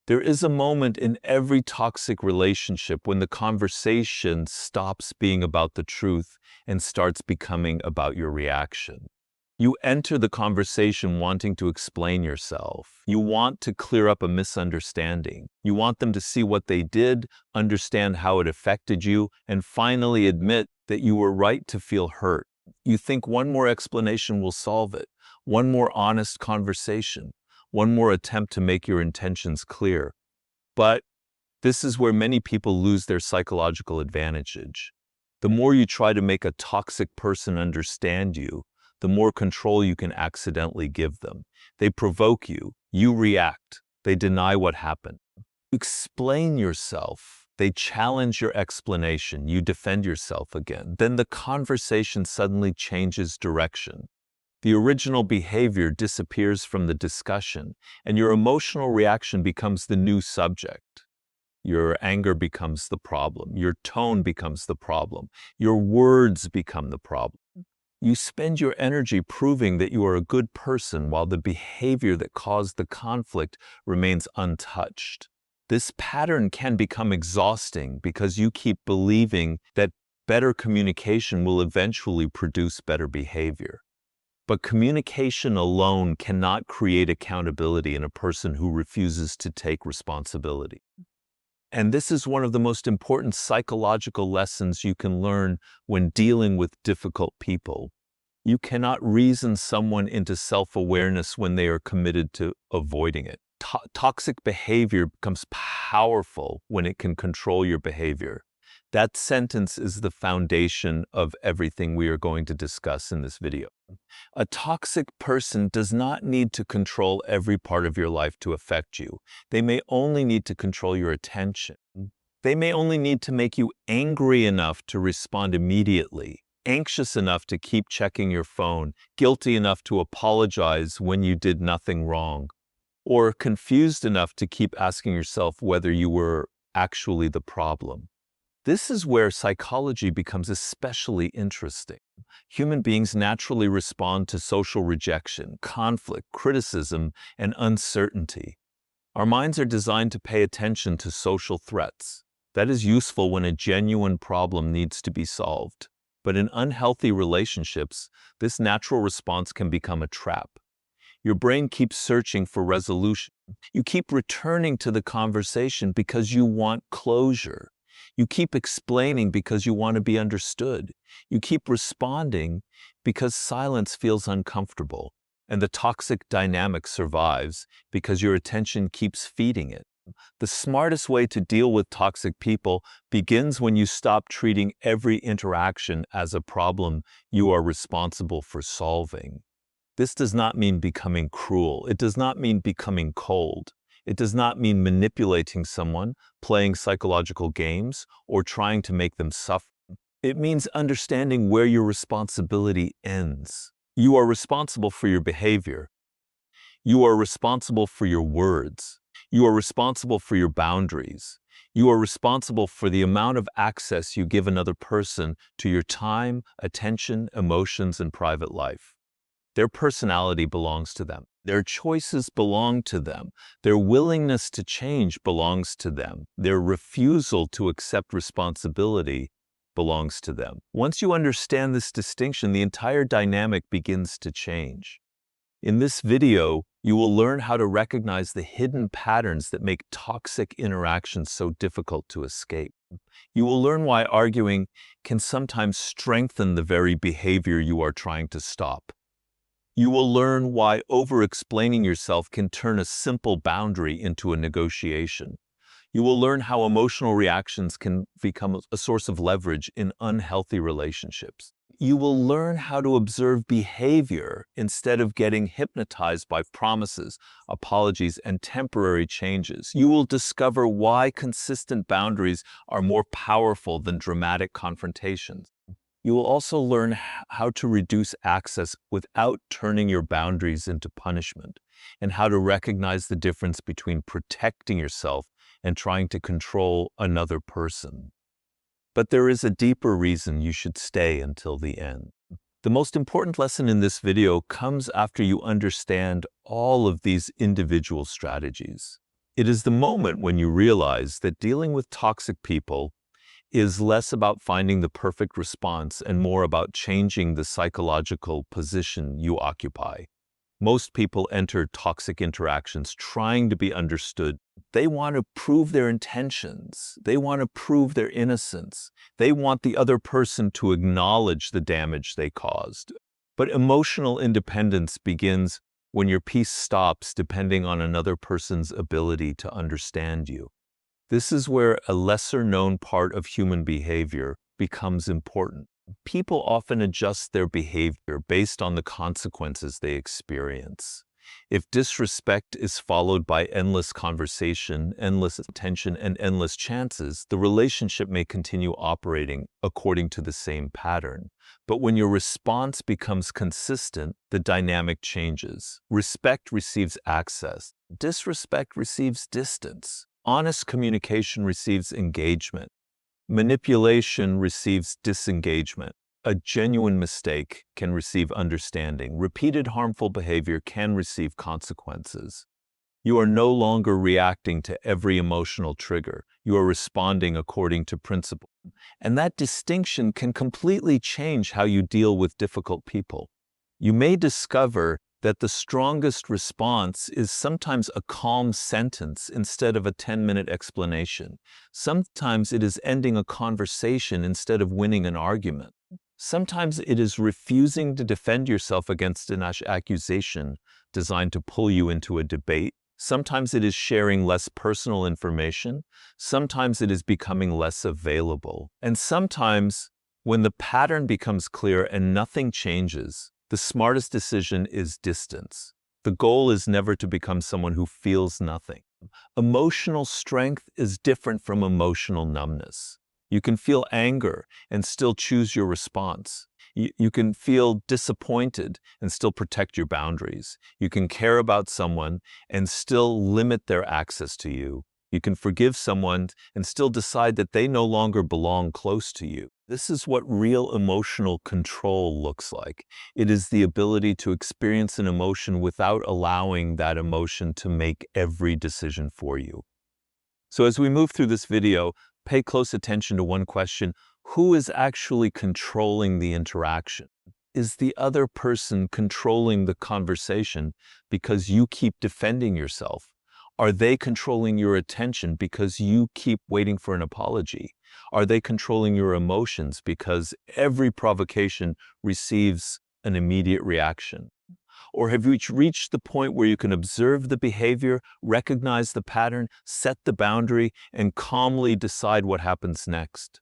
There is a moment in every toxic relationship when the conversation stops being about the truth and starts becoming about your reaction. You enter the conversation wanting to explain yourself. You want to clear up a misunderstanding. You want them to see what they did, understand how it affected you, and finally admit that you were right to feel hurt. You think one more explanation will solve it, one more honest conversation, one more attempt to make your intentions clear. But this is where many people lose their psychological advantage. The more you try to make a toxic person understand you, the more control you can accidentally give them. They provoke you, you react, they deny what happened. Explain yourself. They challenge your explanation, you defend yourself again. Then the conversation suddenly changes direction. The original behavior disappears from the discussion, and your emotional reaction becomes the new subject. Your anger becomes the problem. Your tone becomes the problem. Your words become the problem. You spend your energy proving that you are a good person while the behavior that caused the conflict remains untouched. This pattern can become exhausting because you keep believing that better communication will eventually produce better behavior. But communication alone cannot create accountability in a person who refuses to take responsibility. And this is one of the most important psychological lessons you can learn when dealing with difficult people. You cannot reason someone into self-awareness when they are committed to avoiding it. Toxic behavior becomes powerful when it can control your behavior. That sentence is the foundation of everything we are going to discuss in this video. A toxic person does not need to control every part of your life to affect you. They may only need to control your attention. They may only need to make you angry enough to respond immediately, anxious enough to keep checking your phone, guilty enough to apologize when you did nothing wrong, or confused enough to keep asking yourself whether you were actually the problem. This is where psychology becomes especially interesting. Human beings naturally respond to social rejection, conflict, criticism, and uncertainty. Our minds are designed to pay attention to social threats. That is useful when a genuine problem needs to be solved. But in unhealthy relationships, this natural response can become a trap. Your brain keeps searching for resolution. You keep returning to the conversation because you want closure. You keep explaining because you want to be understood. You keep responding because silence feels uncomfortable. And the toxic dynamic survives because your attention keeps feeding it. The smartest way to deal with toxic people begins when you stop treating every interaction as a problem you are responsible for solving. This does not mean becoming cruel. It does not mean becoming cold. It does not mean manipulating someone, playing psychological games, or trying to make them suffer. It means understanding where your responsibility ends. You are responsible for your behavior. You are responsible for your words. You are responsible for your boundaries. You are responsible for the amount of access you give another person to your time, attention, emotions, and private life. Their personality belongs to them. Their choices belong to them. Their willingness to change belongs to them. Their refusal to accept responsibility belongs to them. Once you understand this distinction, the entire dynamic begins to change. In this video, you will learn how to recognize the hidden patterns that make toxic interactions so difficult to escape. You will learn why arguing can sometimes strengthen the very behavior you are trying to stop. You will learn why over-explaining yourself can turn a simple boundary into a negotiation. You will learn how emotional reactions can become a source of leverage in unhealthy relationships. You will learn how to observe behavior instead of getting hypnotized by promises, apologies, and temporary changes. You will discover why consistent boundaries are more powerful than dramatic confrontations. You will also learn how to reduce access without turning your boundaries into punishment, and how to recognize the difference between protecting yourself and trying to control another person. But there is a deeper reason you should stay until the end. The most important lesson in this video comes after you understand all of these individual strategies. It is the moment when you realize that dealing with toxic people is less about finding the perfect response and more about changing the psychological position you occupy. Most people enter toxic interactions trying to be understood. They want to prove their intentions. They want to prove their innocence. They want the other person to acknowledge the damage they caused. But emotional independence begins when your peace stops depending on another person's ability to understand you. This is where a lesser-known part of human behavior becomes important. People often adjust their behavior based on the consequences they experience. If disrespect is followed by endless conversation, endless attention, and endless chances, the relationship may continue operating according to the same pattern. But when your response becomes consistent, the dynamic changes. Respect receives access. Disrespect receives distance. Honest communication receives engagement. Manipulation receives disengagement. A genuine mistake can receive understanding. Repeated harmful behavior can receive consequences. You are no longer reacting to every emotional trigger. You are responding according to principle. And that distinction can completely change how you deal with difficult people. You may discover that the strongest response is sometimes a calm sentence instead of a 10-minute explanation. Sometimes it is ending a conversation instead of winning an argument. Sometimes it is refusing to defend yourself against an accusation designed to pull you into a debate. Sometimes it is sharing less personal information. Sometimes it is becoming less available. And sometimes, when the pattern becomes clear and nothing changes, the smartest decision is distance. The goal is never to become someone who feels nothing. Emotional strength is different from emotional numbness. You can feel anger and still choose your response. You can feel disappointed and still protect your boundaries. You can care about someone and still limit their access to you. You can forgive someone and still decide that they no longer belong close to you. This is what real emotional control looks like. It is the ability to experience an emotion without allowing that emotion to make every decision for you. So as we move through this video, pay close attention to one question: who is actually controlling the interaction? Is the other person controlling the conversation because you keep defending yourself? Are they controlling your attention because you keep waiting for an apology? Are they controlling your emotions because every provocation receives an immediate reaction? Or have you reached the point where you can observe the behavior, recognize the pattern, set the boundary, and calmly decide what happens next?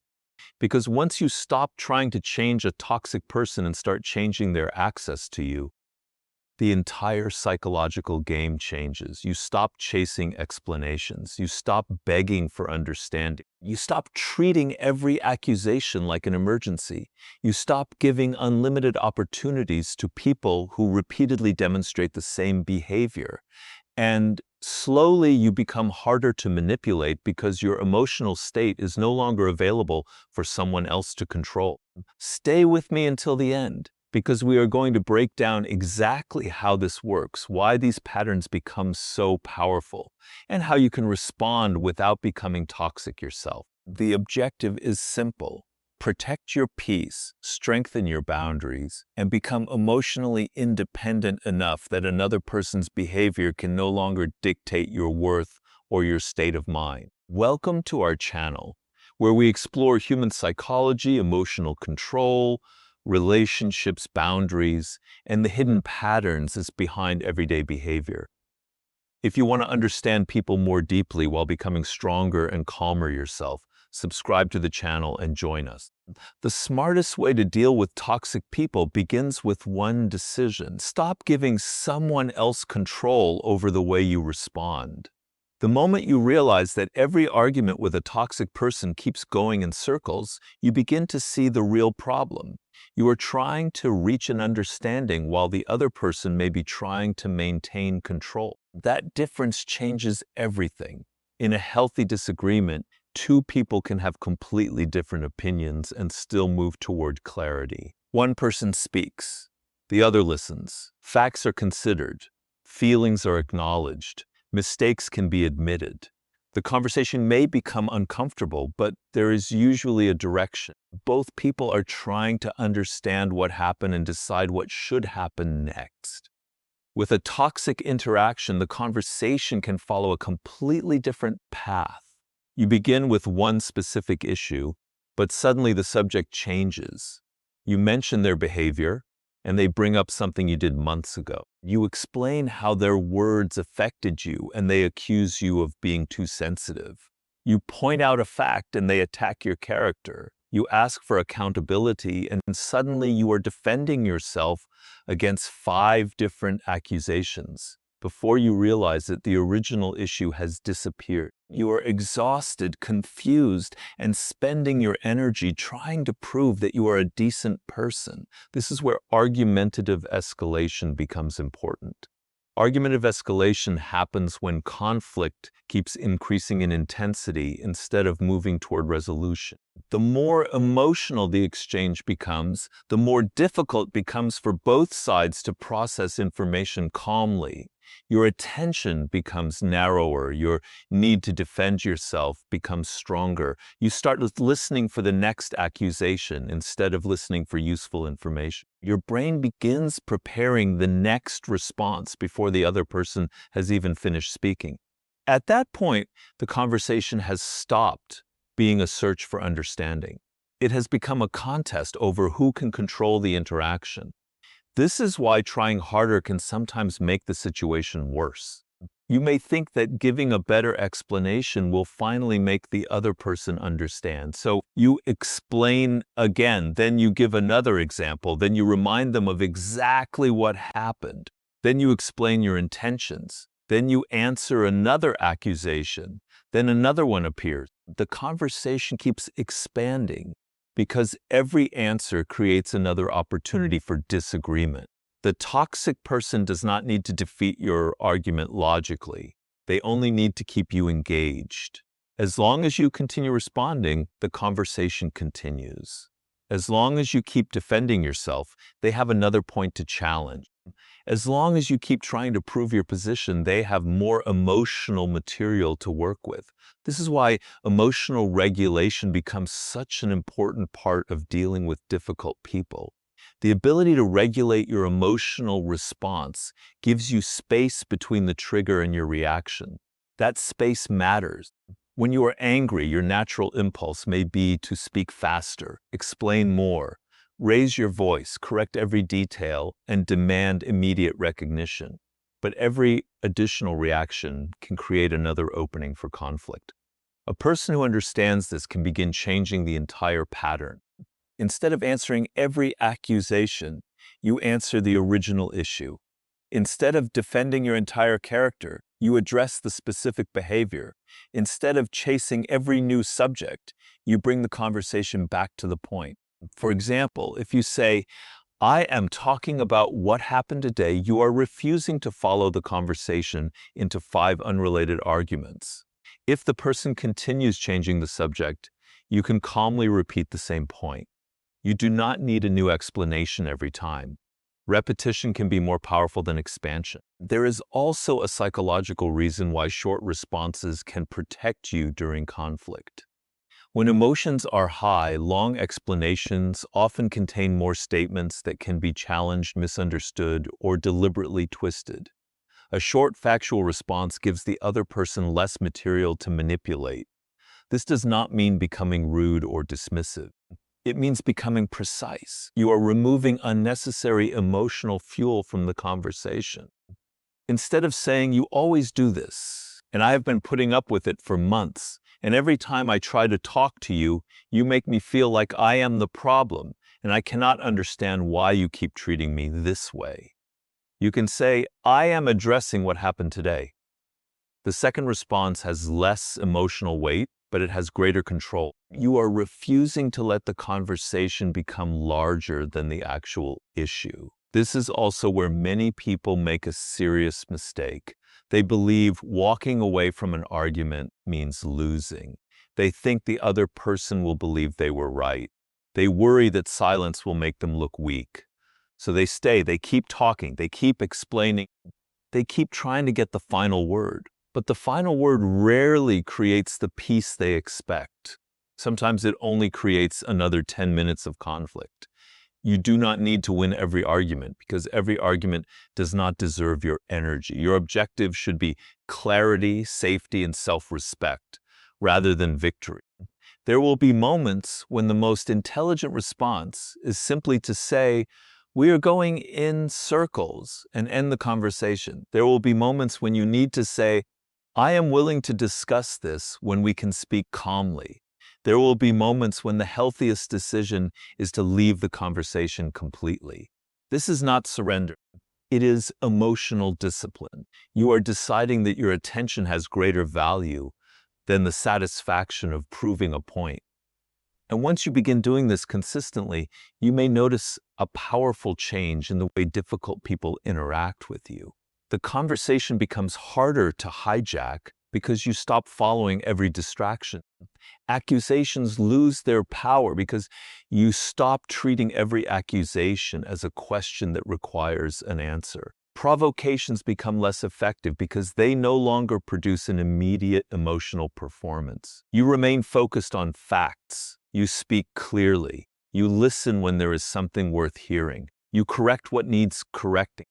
Because once you stop trying to change a toxic person and start changing their access to you, the entire psychological game changes. You stop chasing explanations. You stop begging for understanding. You stop treating every accusation like an emergency. You stop giving unlimited opportunities to people who repeatedly demonstrate the same behavior. And slowly you become harder to manipulate because your emotional state is no longer available for someone else to control. Stay with me until the end, because we are going to break down exactly how this works, why these patterns become so powerful, and how you can respond without becoming toxic yourself. The objective is simple: protect your peace, strengthen your boundaries, and become emotionally independent enough that another person's behavior can no longer dictate your worth or your state of mind. Welcome to our channel, where we explore human psychology, emotional control, relationships, boundaries, and the hidden patterns that's behind everyday behavior. If you want to understand people more deeply while becoming stronger and calmer yourself, subscribe to the channel and join us. The smartest way to deal with toxic people begins with one decision: stop giving someone else control over the way you respond. The moment you realize that every argument with a toxic person keeps going in circles, you begin to see the real problem. You are trying to reach an understanding while the other person may be trying to maintain control. That difference changes everything. In a healthy disagreement, two people can have completely different opinions and still move toward clarity. One person speaks, the other listens. Facts are considered, feelings are acknowledged. Mistakes can be admitted. The conversation may become uncomfortable, but there is usually a direction. Both people are trying to understand what happened and decide what should happen next. With a toxic interaction, the conversation can follow a completely different path. You begin with one specific issue, but suddenly the subject changes. You mention their behavior, and they bring up something you did months ago. You explain how their words affected you, and they accuse you of being too sensitive. You point out a fact, and they attack your character. You ask for accountability, and suddenly you are defending yourself against 5 different accusations. Before you realize it, the original issue has disappeared. You are exhausted, confused, and spending your energy trying to prove that you are a decent person. This is where argumentative escalation becomes important. Argumentative escalation happens when conflict keeps increasing in intensity instead of moving toward resolution. The more emotional the exchange becomes, the more difficult it becomes for both sides to process information calmly. Your attention becomes narrower, your need to defend yourself becomes stronger. You start listening for the next accusation instead of listening for useful information. Your brain begins preparing the next response before the other person has even finished speaking. At that point, the conversation has stopped being a search for understanding. It has become a contest over who can control the interaction. This is why trying harder can sometimes make the situation worse. You may think that giving a better explanation will finally make the other person understand. So you explain again, then you give another example, then you remind them of exactly what happened. Then you explain your intentions. Then you answer another accusation. Then another one appears. The conversation keeps expanding because every answer creates another opportunity for disagreement. The toxic person does not need to defeat your argument logically. They only need to keep you engaged. As long as you continue responding, the conversation continues. As long as you keep defending yourself, they have another point to challenge. As long as you keep trying to prove your position, they have more emotional material to work with. This is why emotional regulation becomes such an important part of dealing with difficult people. The ability to regulate your emotional response gives you space between the trigger and your reaction. That space matters. When you are angry, your natural impulse may be to speak faster, explain more, raise your voice, correct every detail, and demand immediate recognition. But every additional reaction can create another opening for conflict. A person who understands this can begin changing the entire pattern. Instead of answering every accusation, you answer the original issue. Instead of defending your entire character, you address the specific behavior. Instead of chasing every new subject, you bring the conversation back to the point. For example, if you say, "I am talking about what happened today," you are refusing to follow the conversation into 5 unrelated arguments. If the person continues changing the subject, you can calmly repeat the same point. You do not need a new explanation every time. Repetition can be more powerful than expansion. There is also a psychological reason why short responses can protect you during conflict. When emotions are high, long explanations often contain more statements that can be challenged, misunderstood, or deliberately twisted. A short factual response gives the other person less material to manipulate. This does not mean becoming rude or dismissive. It means becoming precise. You are removing unnecessary emotional fuel from the conversation. Instead of saying, "You always do this, and I have been putting up with it for months, and every time I try to talk to you, you make me feel like I am the problem, and I cannot understand why you keep treating me this way." You can say, "I am addressing what happened today." The second response has less emotional weight, but it has greater control. You are refusing to let the conversation become larger than the actual issue. This is also where many people make a serious mistake. They believe walking away from an argument means losing. They think the other person will believe they were right. They worry that silence will make them look weak. So they stay, they keep talking, they keep explaining, they keep trying to get the final word. But the final word rarely creates the peace they expect. Sometimes it only creates another 10 minutes of conflict. You do not need to win every argument because every argument does not deserve your energy. Your objective should be clarity, safety, and self-respect rather than victory. There will be moments when the most intelligent response is simply to say, "We are going in circles," and end the conversation. There will be moments when you need to say, "I am willing to discuss this when we can speak calmly." There will be moments when the healthiest decision is to leave the conversation completely. This is not surrender. It is emotional discipline. You are deciding that your attention has greater value than the satisfaction of proving a point. And once you begin doing this consistently, you may notice a powerful change in the way difficult people interact with you. The conversation becomes harder to hijack because you stop following every distraction. Accusations lose their power because you stop treating every accusation as a question that requires an answer. Provocations become less effective because they no longer produce an immediate emotional performance. You remain focused on facts. You speak clearly. You listen when there is something worth hearing. You correct what needs correcting.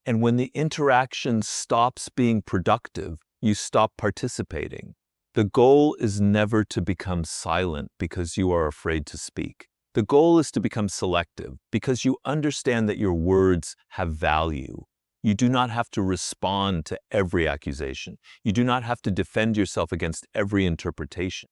And when the interaction stops being productive, you stop participating. The goal is never to become silent because you are afraid to speak. The goal is to become selective because you understand that your words have value. You do not have to respond to every accusation. You do not have to defend yourself against every interpretation.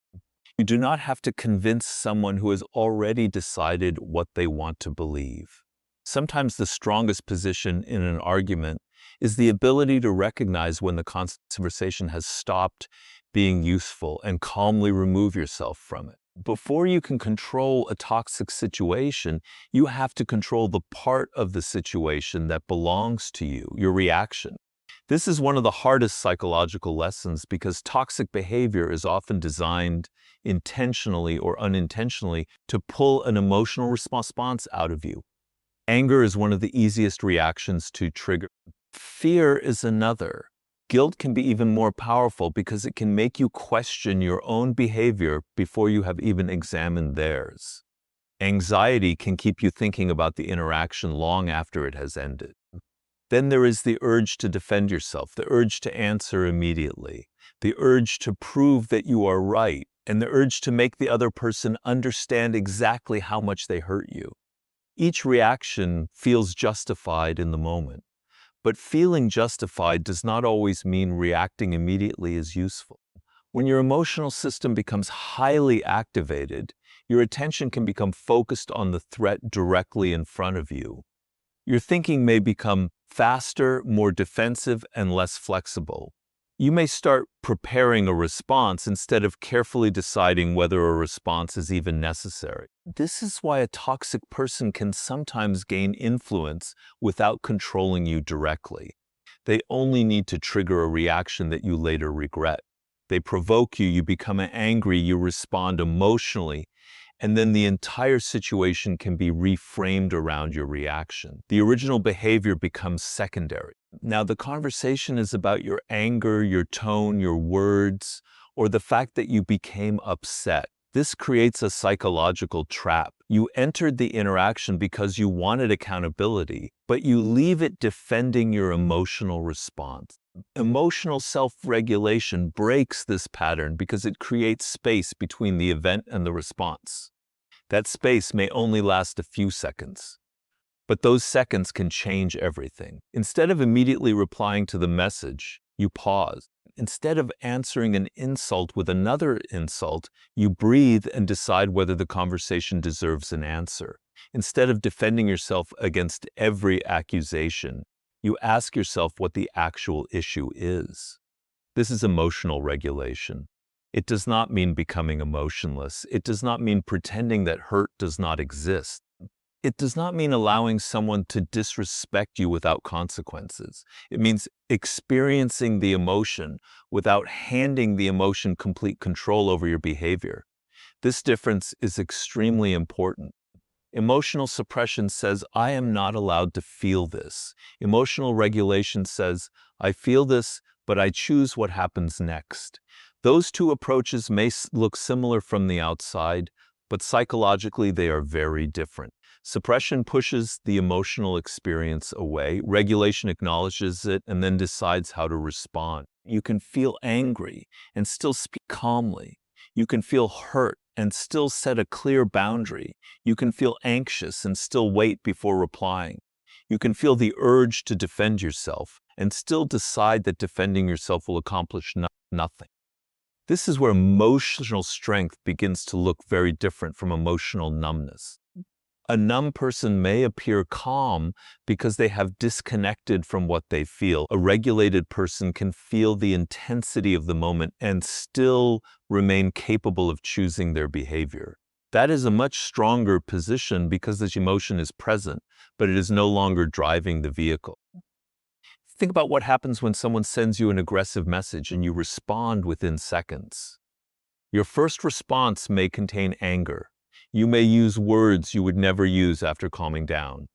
You do not have to convince someone who has already decided what they want to believe. Sometimes the strongest position in an argument is the ability to recognize when the conversation has stopped being useful and calmly remove yourself from it. Before you can control a toxic situation, you have to control the part of the situation that belongs to you, your reaction. This is one of the hardest psychological lessons because toxic behavior is often designed intentionally or unintentionally to pull an emotional response out of you. Anger is one of the easiest reactions to trigger. Fear is another. Guilt can be even more powerful because it can make you question your own behavior before you have even examined theirs. Anxiety can keep you thinking about the interaction long after it has ended. Then there is the urge to defend yourself, the urge to answer immediately, the urge to prove that you are right, and the urge to make the other person understand exactly how much they hurt you. Each reaction feels justified in the moment. But feeling justified does not always mean reacting immediately is useful. When your emotional system becomes highly activated, your attention can become focused on the threat directly in front of you. Your thinking may become faster, more defensive, and less flexible. You may start preparing a response instead of carefully deciding whether a response is even necessary. This is why a toxic person can sometimes gain influence without controlling you directly. They only need to trigger a reaction that you later regret. They provoke you, you become angry, you respond emotionally, and then the entire situation can be reframed around your reaction. The original behavior becomes secondary. Now, the conversation is about your anger, your tone, your words, or the fact that you became upset. This creates a psychological trap. You entered the interaction because you wanted accountability, but you leave it defending your emotional response. Emotional self-regulation breaks this pattern because it creates space between the event and the response. That space may only last a few seconds, but those seconds can change everything. Instead of immediately replying to the message, you pause. Instead of answering an insult with another insult, you breathe and decide whether the conversation deserves an answer. Instead of defending yourself against every accusation, you ask yourself what the actual issue is. This is emotional regulation. It does not mean becoming emotionless. It does not mean pretending that hurt does not exist. It does not mean allowing someone to disrespect you without consequences. It means experiencing the emotion without handing the emotion complete control over your behavior. This difference is extremely important. Emotional suppression says, I am not allowed to feel this. Emotional regulation says, I feel this, but I choose what happens next. Those two approaches may look similar from the outside, but psychologically they are very different. Suppression pushes the emotional experience away. Regulation acknowledges it and then decides how to respond. You can feel angry and still speak calmly. You can feel hurt and still set a clear boundary. You can feel anxious and still wait before replying. You can feel the urge to defend yourself and still decide that defending yourself will accomplish nothing. This is where emotional strength begins to look very different from emotional numbness. A numb person may appear calm because they have disconnected from what they feel. A regulated person can feel the intensity of the moment and still remain capable of choosing their behavior. That is a much stronger position because the emotion is present, but it is no longer driving the vehicle. Think about what happens when someone sends you an aggressive message and you respond within seconds. Your first response may contain anger. You may use words you would never use after calming down.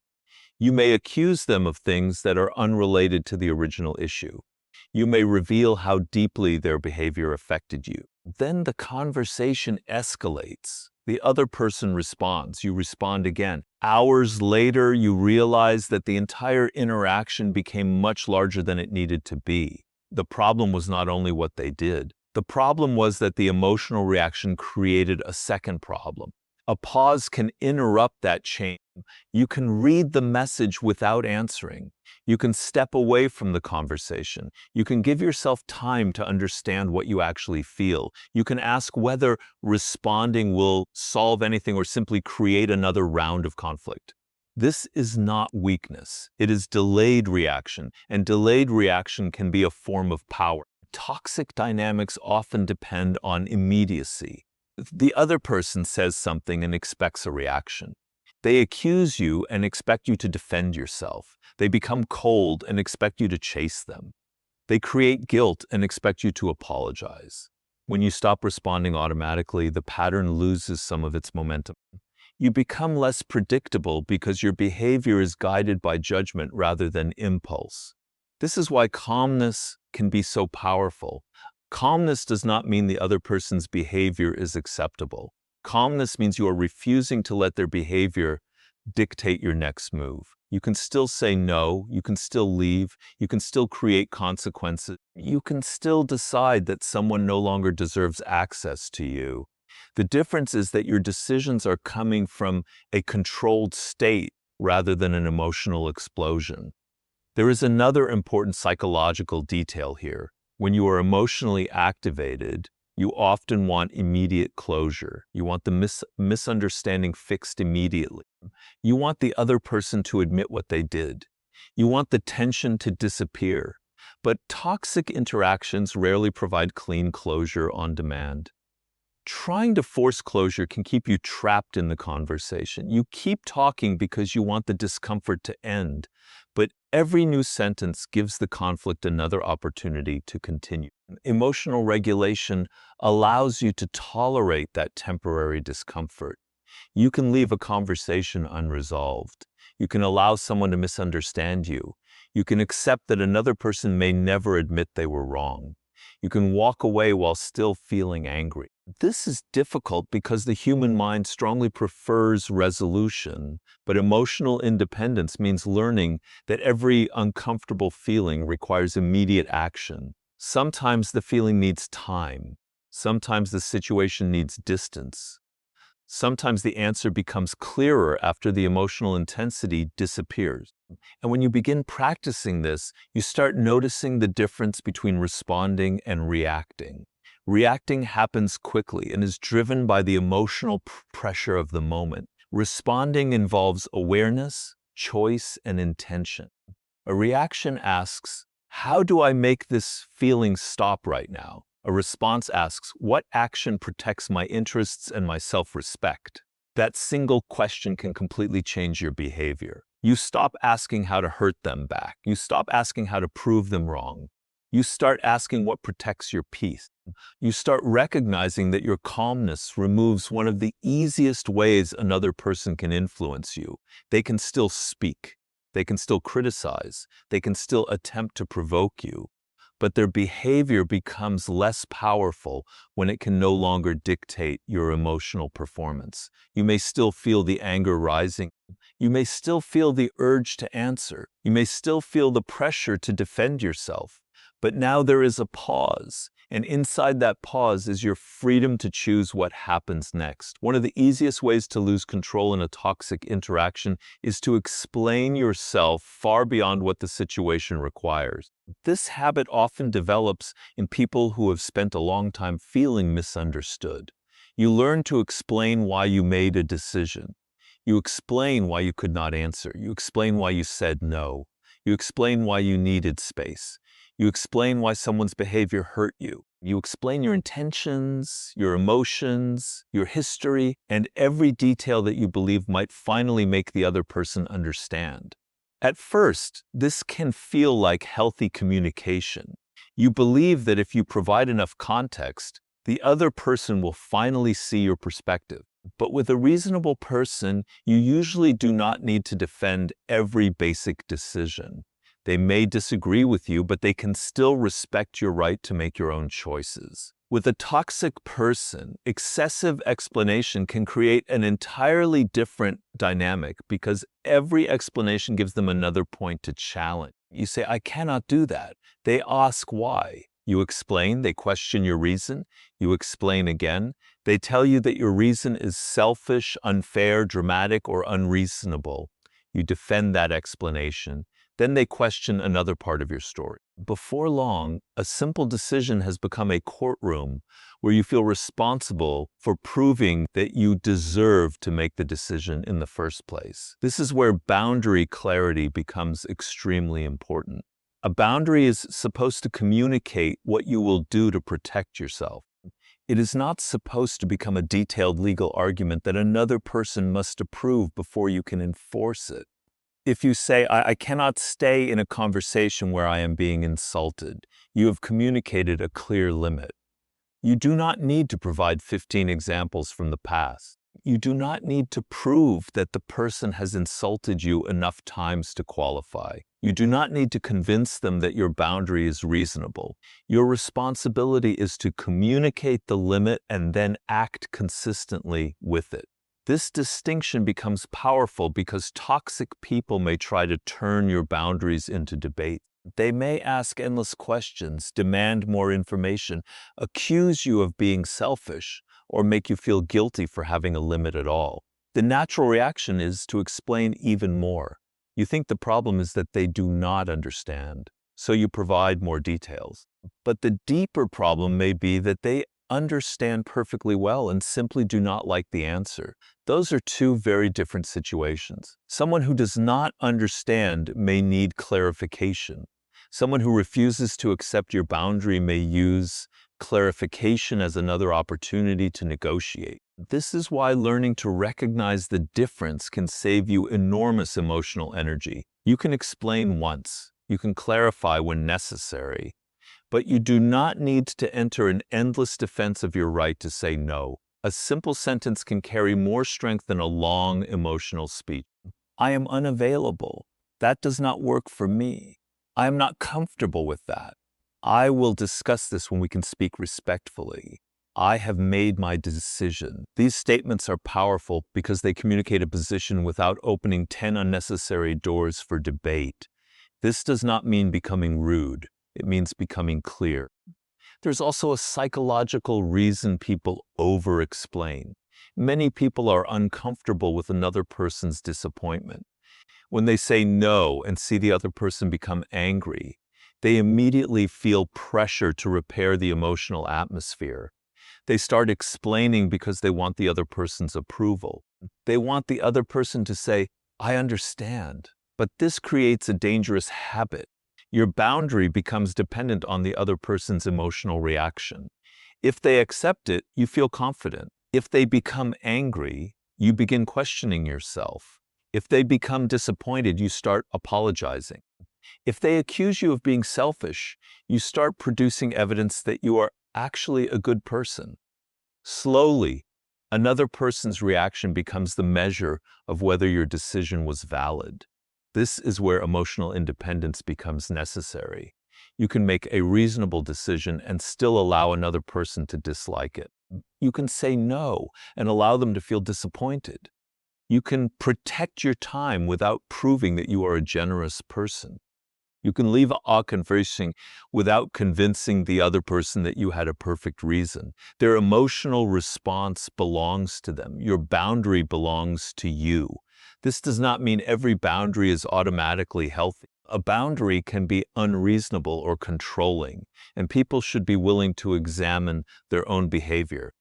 You may accuse them of things that are unrelated to the original issue. You may reveal how deeply their behavior affected you. Then the conversation escalates. The other person responds. You respond again. Hours later, you realize that the entire interaction became much larger than it needed to be. The problem was not only what they did. The problem was that the emotional reaction created a second problem. A pause can interrupt that chain. You can read the message without answering. You can step away from the conversation. You can give yourself time to understand what you actually feel. You can ask whether responding will solve anything or simply create another round of conflict. This is not weakness. It is delayed reaction, and delayed reaction can be a form of power. Toxic dynamics often depend on immediacy. The other person says something and expects a reaction. They accuse you and expect you to defend yourself. They become cold and expect you to chase them. They create guilt and expect you to apologize. When you stop responding automatically, the pattern loses some of its momentum. You become less predictable because your behavior is guided by judgment rather than impulse. This is why calmness can be so powerful. Calmness does not mean the other person's behavior is acceptable. Calmness means you are refusing to let their behavior dictate your next move. You can still say no, you can still leave, you can still create consequences, you can still decide that someone no longer deserves access to you. The difference is that your decisions are coming from a controlled state rather than an emotional explosion. There is another important psychological detail here. When you are emotionally activated, you often want immediate closure. You want the misunderstanding fixed immediately. You want the other person to admit what they did. You want the tension to disappear. But toxic interactions rarely provide clean closure on demand. Trying to force closure can keep you trapped in the conversation. You keep talking because you want the discomfort to end, but every new sentence gives the conflict another opportunity to continue. Emotional regulation allows you to tolerate that temporary discomfort. You can leave a conversation unresolved. You can allow someone to misunderstand you. You can accept that another person may never admit they were wrong. You can walk away while still feeling angry. This is difficult because the human mind strongly prefers resolution, but emotional independence means learning that every uncomfortable feeling requires immediate action. Sometimes the feeling needs time. Sometimes the situation needs distance. Sometimes the answer becomes clearer after the emotional intensity disappears. And when you begin practicing this, you start noticing the difference between responding and reacting. Reacting happens quickly and is driven by the emotional pressure of the moment. Responding involves awareness, choice, and intention. A reaction asks, how do I make this feeling stop right now? A response asks, what action protects my interests and my self-respect? That single question can completely change your behavior. You stop asking how to hurt them back. You stop asking how to prove them wrong. You start asking what protects your peace. You start recognizing that your calmness removes one of the easiest ways another person can influence you. They can still speak. They can still criticize. They can still attempt to provoke you. but their behavior becomes less powerful when it can no longer dictate your emotional performance. You may still feel the anger rising. You may still feel the urge to answer. You may still feel the pressure to defend yourself. But now there is a pause, and inside that pause is your freedom to choose what happens next. One of the easiest ways to lose control in a toxic interaction is to explain yourself far beyond what the situation requires. This habit often develops in people who have spent a long time feeling misunderstood. You learn to explain why you made a decision. You explain why you could not answer. You explain why you said no. You explain why you needed space. You explain why someone's behavior hurt you. You explain your intentions, your emotions, your history, and every detail that you believe might finally make the other person understand. At first, this can feel like healthy communication. You believe that if you provide enough context, the other person will finally see your perspective. But with a reasonable person, you usually do not need to defend every basic decision. They may disagree with you, but they can still respect your right to make your own choices. With a toxic person, excessive explanation can create an entirely different dynamic because every explanation gives them another point to challenge. You say, "I cannot do that." They ask why. You explain, they question your reason. You explain again. They tell you that your reason is selfish, unfair, dramatic, or unreasonable. You defend that explanation. Then they question another part of your story. Before long, a simple decision has become a courtroom where you feel responsible for proving that you deserve to make the decision in the first place. This is where boundary clarity becomes extremely important. A boundary is supposed to communicate what you will do to protect yourself. It is not supposed to become a detailed legal argument that another person must approve before you can enforce it. If you say, I cannot stay in a conversation where I am being insulted, you have communicated a clear limit. You do not need to provide 15 examples from the past. You do not need to prove that the person has insulted you enough times to qualify. You do not need to convince them that your boundary is reasonable. Your responsibility is to communicate the limit and then act consistently with it. This distinction becomes powerful because toxic people may try to turn your boundaries into debate. They may ask endless questions, demand more information, accuse you of being selfish, or make you feel guilty for having a limit at all. The natural reaction is to explain even more. You think the problem is that they do not understand, so you provide more details. But the deeper problem may be that they understand perfectly well and simply do not like the answer. Those are two very different situations. Someone who does not understand may need clarification. Someone who refuses to accept your boundary may use clarification as another opportunity to negotiate. This is why learning to recognize the difference can save you enormous emotional energy. You can explain once, you can clarify when necessary, but you do not need to enter an endless defense of your right to say no. A simple sentence can carry more strength than a long emotional speech. I am unavailable. That does not work for me. I am not comfortable with that. I will discuss this when we can speak respectfully. I have made my decision. These statements are powerful because they communicate a position without opening 10 unnecessary doors for debate. This does not mean becoming rude. It means becoming clear. There's also a psychological reason people over-explain. Many people are uncomfortable with another person's disappointment. When they say no and see the other person become angry, they immediately feel pressure to repair the emotional atmosphere. They start explaining because they want the other person's approval. They want the other person to say, I understand. But this creates a dangerous habit. Your boundary becomes dependent on the other person's emotional reaction. If they accept it, you feel confident. If they become angry, you begin questioning yourself. If they become disappointed, you start apologizing. If they accuse you of being selfish, you start producing evidence that you are actually a good person. Slowly, another person's reaction becomes the measure of whether your decision was valid. This is where emotional independence becomes necessary. You can make a reasonable decision and still allow another person to dislike it. You can say no and allow them to feel disappointed. You can protect your time without proving that you are a generous person. You can leave a conversation without convincing the other person that you had a perfect reason. Their emotional response belongs to them. Your boundary belongs to you. This does not mean every boundary is automatically healthy. A boundary can be unreasonable or controlling, and people should be willing to examine their own behavior.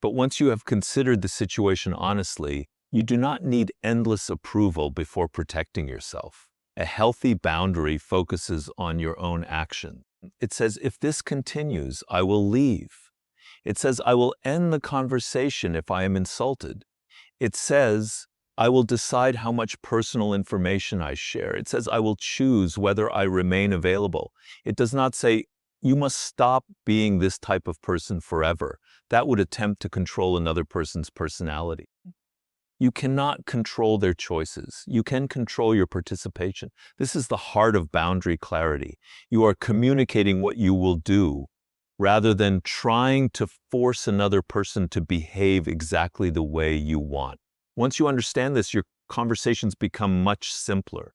But once you have considered the situation honestly, you do not need endless approval before protecting yourself. A healthy boundary focuses on your own action. It says, if this continues, I will leave. It says, I will end the conversation if I am insulted. It says, I will decide how much personal information I share. It says, I will choose whether I remain available. It does not say, you must stop being this type of person forever. That would attempt to control another person's personality. You cannot control their choices. You can control your participation. This is the heart of boundary clarity. You are communicating what you will do rather than trying to force another person to behave exactly the way you want. Once you understand this, your conversations become much simpler.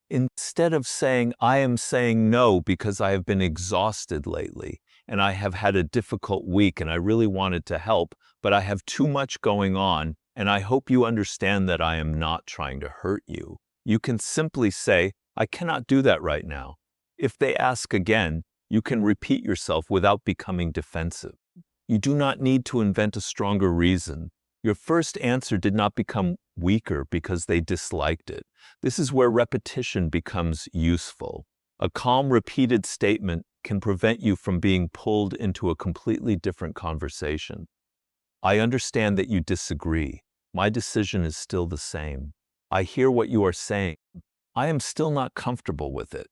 Instead of saying, I am saying no because I have been exhausted lately and I have had a difficult week and I really wanted to help, but I have too much going on and I hope you understand that I am not trying to hurt you. You can simply say, I cannot do that right now. If they ask again, you can repeat yourself without becoming defensive. You do not need to invent a stronger reason. Your first answer did not become weaker because they disliked it. This is where repetition becomes useful. A calm, repeated statement can prevent you from being pulled into a completely different conversation. I understand that you disagree. My decision is still the same. I hear what you are saying. I am still not comfortable with it.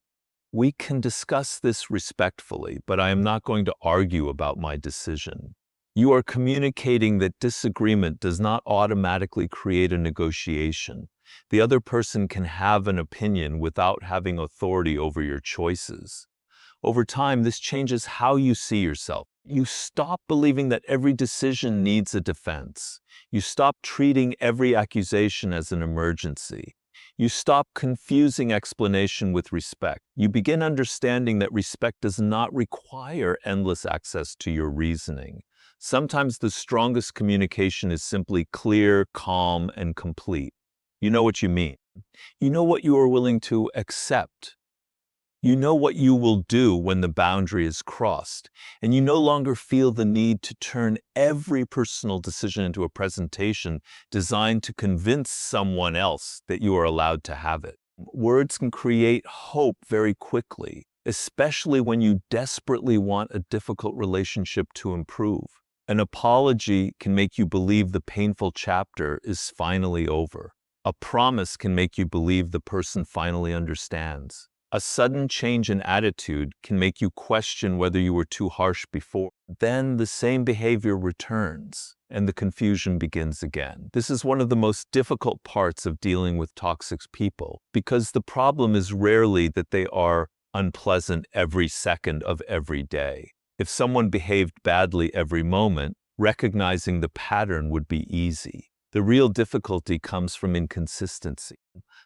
We can discuss this respectfully, but I am not going to argue about my decision. You are communicating that disagreement does not automatically create a negotiation. The other person can have an opinion without having authority over your choices. Over time, this changes how you see yourself. You stop believing that every decision needs a defense. You stop treating every accusation as an emergency. You stop confusing explanation with respect. You begin understanding that respect does not require endless access to your reasoning. Sometimes the strongest communication is simply clear, calm, and complete. You know what you mean. You know what you are willing to accept. You know what you will do when the boundary is crossed, and you no longer feel the need to turn every personal decision into a presentation designed to convince someone else that you are allowed to have it. Words can create hope very quickly, especially when you desperately want a difficult relationship to improve. An apology can make you believe the painful chapter is finally over. A promise can make you believe the person finally understands. A sudden change in attitude can make you question whether you were too harsh before. Then the same behavior returns, and the confusion begins again. This is one of the most difficult parts of dealing with toxic people, because the problem is rarely that they are unpleasant every second of every day. If someone behaved badly every moment, recognizing the pattern would be easy. The real difficulty comes from inconsistency.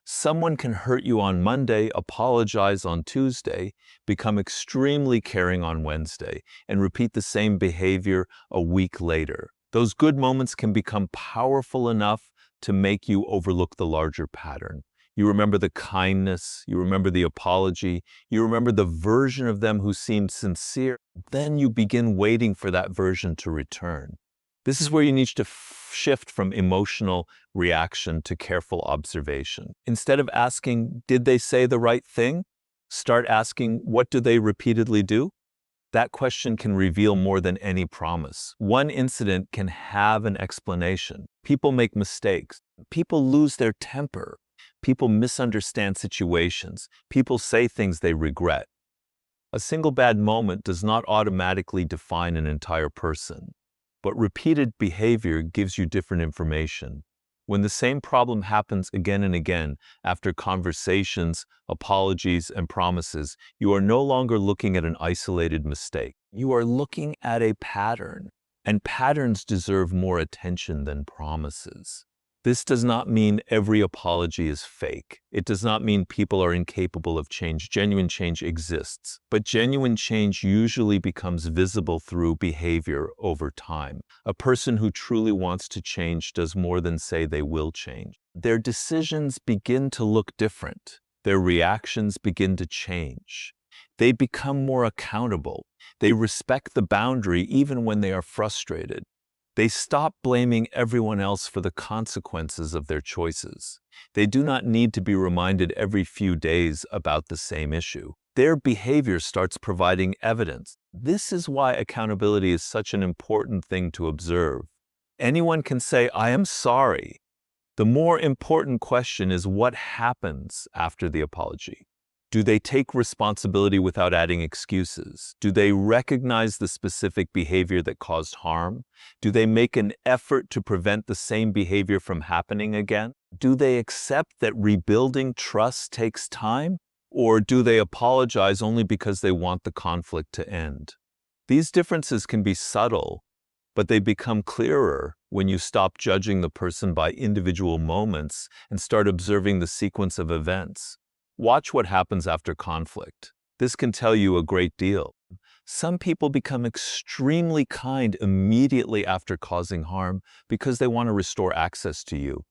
Someone can hurt you on Monday, apologize on Tuesday, become extremely caring on Wednesday, and repeat the same behavior a week later. Those good moments can become powerful enough to make you overlook the larger pattern. You remember the kindness, you remember the apology, you remember the version of them who seemed sincere. Then you begin waiting for that version to return. This is where you need to shift from emotional reaction to careful observation. Instead of asking, did they say the right thing? Start asking, what do they repeatedly do? That question can reveal more than any promise. One incident can have an explanation. People make mistakes. People lose their temper. People misunderstand situations. People say things they regret. A single bad moment does not automatically define an entire person. But repeated behavior gives you different information. When the same problem happens again and again after conversations, apologies, and promises, you are no longer looking at an isolated mistake. You are looking at a pattern, and patterns deserve more attention than promises. This does not mean every apology is fake. It does not mean people are incapable of change. Genuine change exists, but genuine change usually becomes visible through behavior over time. A person who truly wants to change does more than say they will change. Their decisions begin to look different. Their reactions begin to change. They become more accountable. They respect the boundary even when they are frustrated. They stop blaming everyone else for the consequences of their choices. They do not need to be reminded every few days about the same issue. Their behavior starts providing evidence. This is why accountability is such an important thing to observe. Anyone can say, "I am sorry." The more important question is what happens after the apology. Do they take responsibility without adding excuses? Do they recognize the specific behavior that caused harm? Do they make an effort to prevent the same behavior from happening again? Do they accept that rebuilding trust takes time? Or do they apologize only because they want the conflict to end? These differences can be subtle, but they become clearer when you stop judging the person by individual moments and start observing the sequence of events. Watch what happens after conflict. This can tell you a great deal. Some people become extremely kind immediately after causing harm because they want to restore access to you.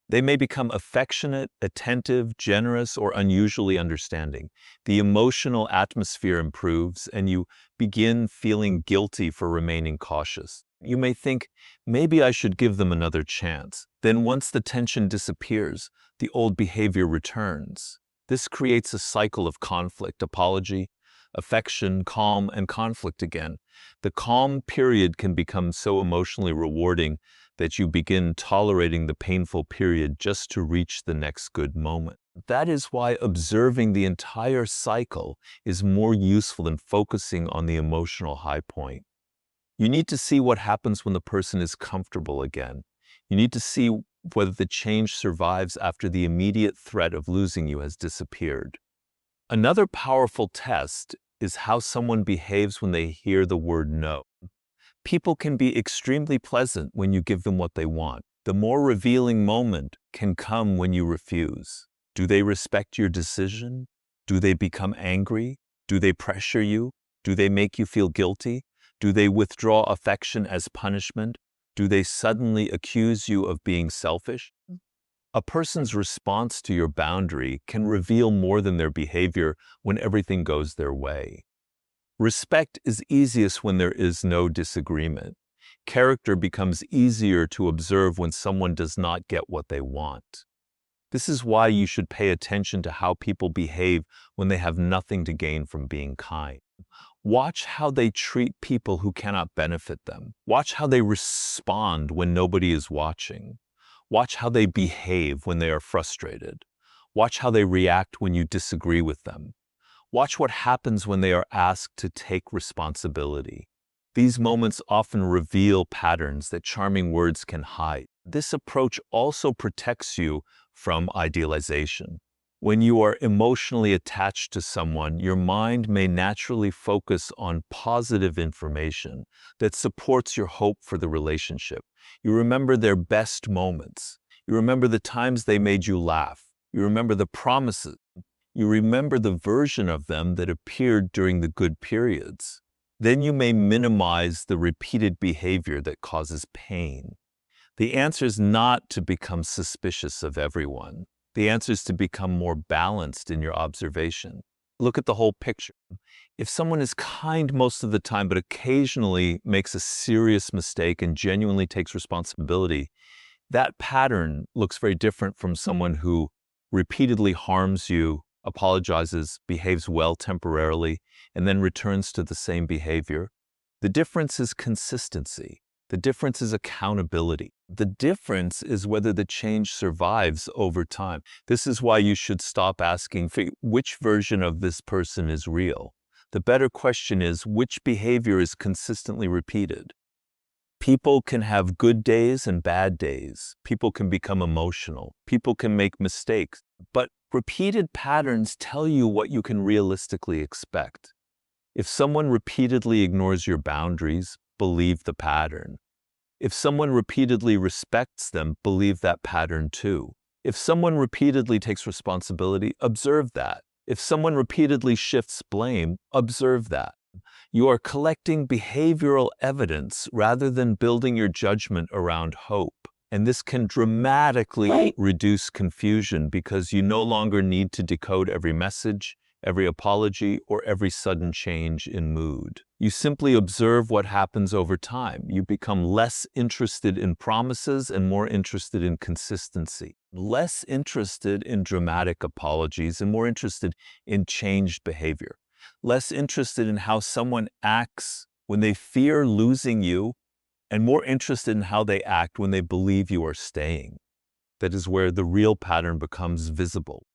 They may become affectionate, attentive, generous, or unusually understanding. The emotional atmosphere improves, and you begin feeling guilty for remaining cautious. You may think, maybe I should give them another chance. Then once the tension disappears, the old behavior returns. This creates a cycle of conflict, apology, affection, calm, and conflict again. The calm period can become so emotionally rewarding that you begin tolerating the painful period just to reach the next good moment. That is why observing the entire cycle is more useful than focusing on the emotional high point. You need to see what happens when the person is comfortable again. You need to see whether the change survives after the immediate threat of losing you has disappeared. Another powerful test is how someone behaves when they hear the word no. People can be extremely pleasant when you give them what they want. The more revealing moment can come when you refuse. Do they respect your decision? Do they become angry? Do they pressure you? Do they make you feel guilty? Do they withdraw affection as punishment? Do they suddenly accuse you of being selfish? A person's response to your boundary can reveal more than their behavior when everything goes their way. Respect is easiest when there is no disagreement. Character becomes easier to observe when someone does not get what they want. This is why you should pay attention to how people behave when they have nothing to gain from being kind. Watch how they treat people who cannot benefit them. Watch how they respond when nobody is watching. Watch how they behave when they are frustrated. Watch how they react when you disagree with them. Watch what happens when they are asked to take responsibility. These moments often reveal patterns that charming words can hide. This approach also protects you from idealization. When you are emotionally attached to someone, your mind may naturally focus on positive information that supports your hope for the relationship. You remember their best moments. You remember the times they made you laugh. You remember the promises. You remember the version of them that appeared during the good periods. Then you may minimize the repeated behavior that causes pain. The answer is not to become suspicious of everyone. The answer is to become more balanced in your observation. Look at the whole picture. If someone is kind most of the time, but occasionally makes a serious mistake and genuinely takes responsibility, that pattern looks very different from someone who repeatedly harms you, apologizes, behaves well temporarily, and then returns to the same behavior. The difference is consistency. The difference is accountability. The difference is whether the change survives over time. This is why you should stop asking which version of this person is real. The better question is which behavior is consistently repeated. People can have good days and bad days. People can become emotional. People can make mistakes. But repeated patterns tell you what you can realistically expect. If someone repeatedly ignores your boundaries, believe the pattern. If someone repeatedly respects them, believe that pattern too. If someone repeatedly takes responsibility, observe that. If someone repeatedly shifts blame, observe that. You are collecting behavioral evidence rather than building your judgment around hope. And this can dramatically reduce confusion because you no longer need to decode every message, every apology, or every sudden change in mood. You simply observe what happens over time. You become less interested in promises and more interested in consistency. Less interested in dramatic apologies and more interested in changed behavior. Less interested in how someone acts when they fear losing you, and more interested in how they act when they believe you are staying. That is where the real pattern becomes visible.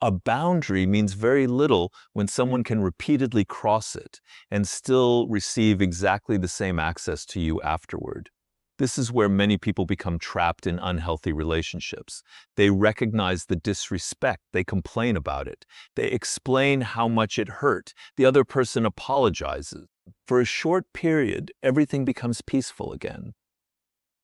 A boundary means very little when someone can repeatedly cross it and still receive exactly the same access to you afterward. This is where many people become trapped in unhealthy relationships. They recognize the disrespect, they complain about it, they explain how much it hurt, the other person apologizes. For a short period, everything becomes peaceful again.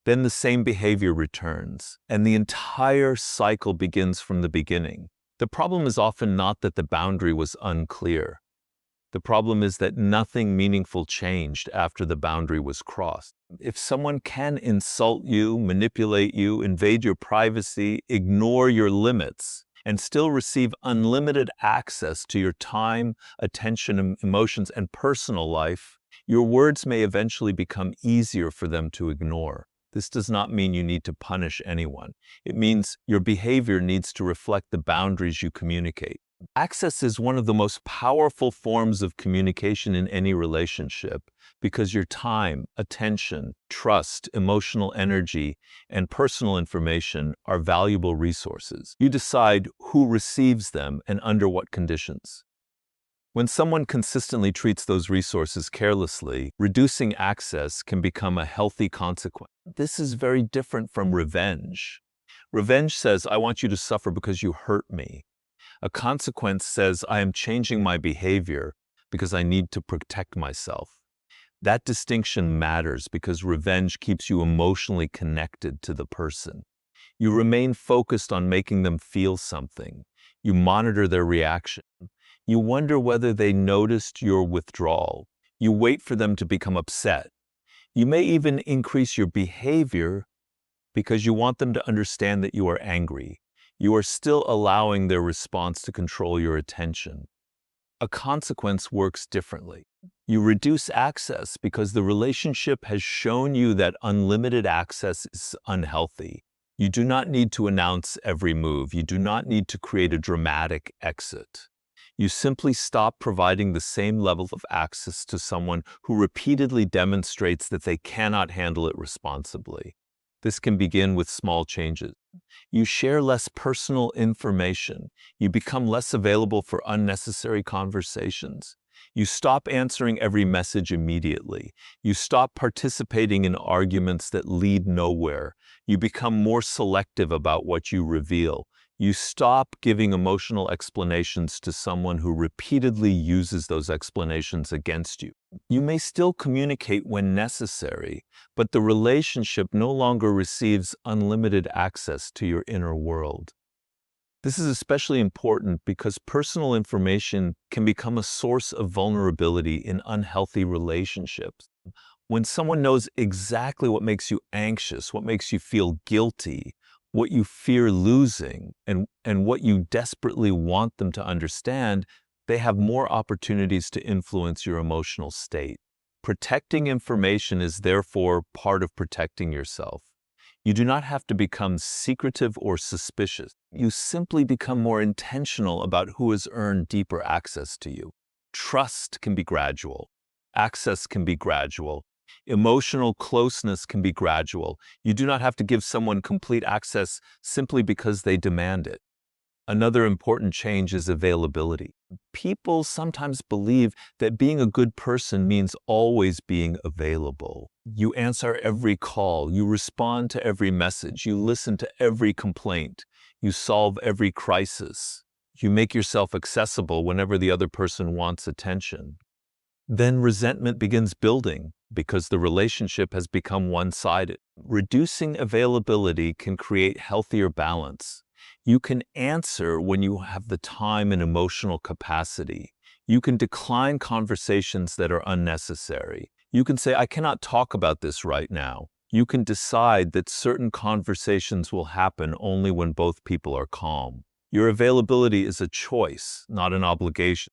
Then the same behavior returns, and the entire cycle begins from the beginning. The problem is often not that the boundary was unclear. The problem is that nothing meaningful changed after the boundary was crossed. If someone can insult you, manipulate you, invade your privacy, ignore your limits, and still receive unlimited access to your time, attention, emotions, and personal life, your words may eventually become easier for them to ignore. This does not mean you need to punish anyone. It means your behavior needs to reflect the boundaries you communicate. Access is one of the most powerful forms of communication in any relationship because your time, attention, trust, emotional energy, and personal information are valuable resources. You decide who receives them and under what conditions. When someone consistently treats those resources carelessly, reducing access can become a healthy consequence. This is very different from revenge. Revenge says, I want you to suffer because you hurt me. A consequence says, I am changing my behavior because I need to protect myself. That distinction matters because revenge keeps you emotionally connected to the person. You remain focused on making them feel something. You monitor their reaction. You wonder whether they noticed your withdrawal. You wait for them to become upset. You may even increase your behavior because you want them to understand that you are angry. You are still allowing their response to control your attention. A consequence works differently. You reduce access because the relationship has shown you that unlimited access is unhealthy. You do not need to announce every move. You do not need to create a dramatic exit. You simply stop providing the same level of access to someone who repeatedly demonstrates that they cannot handle it responsibly. This can begin with small changes. You share less personal information. You become less available for unnecessary conversations. You stop answering every message immediately. You stop participating in arguments that lead nowhere. You become more selective about what you reveal. You stop giving emotional explanations to someone who repeatedly uses those explanations against you. You may still communicate when necessary, but the relationship no longer receives unlimited access to your inner world. This is especially important because personal information can become a source of vulnerability in unhealthy relationships. When someone knows exactly what makes you anxious, what makes you feel guilty, what you fear losing, and what you desperately want them to understand, they have more opportunities to influence your emotional state. Protecting information is therefore part of protecting yourself. You do not have to become secretive or suspicious. You simply become more intentional about who has earned deeper access to you. Trust can be gradual. Access can be gradual. Emotional closeness can be gradual. You do not have to give someone complete access simply because they demand it. Another important change is availability. People sometimes believe that being a good person means always being available. You answer every call, you respond to every message, you listen to every complaint, you solve every crisis. You make yourself accessible whenever the other person wants attention. Then resentment begins building because the relationship has become one-sided. Reducing availability can create healthier balance. You can answer when you have the time and emotional capacity. You can decline conversations that are unnecessary. You can say, I cannot talk about this right now. You can decide that certain conversations will happen only when both people are calm. Your availability is a choice, not an obligation.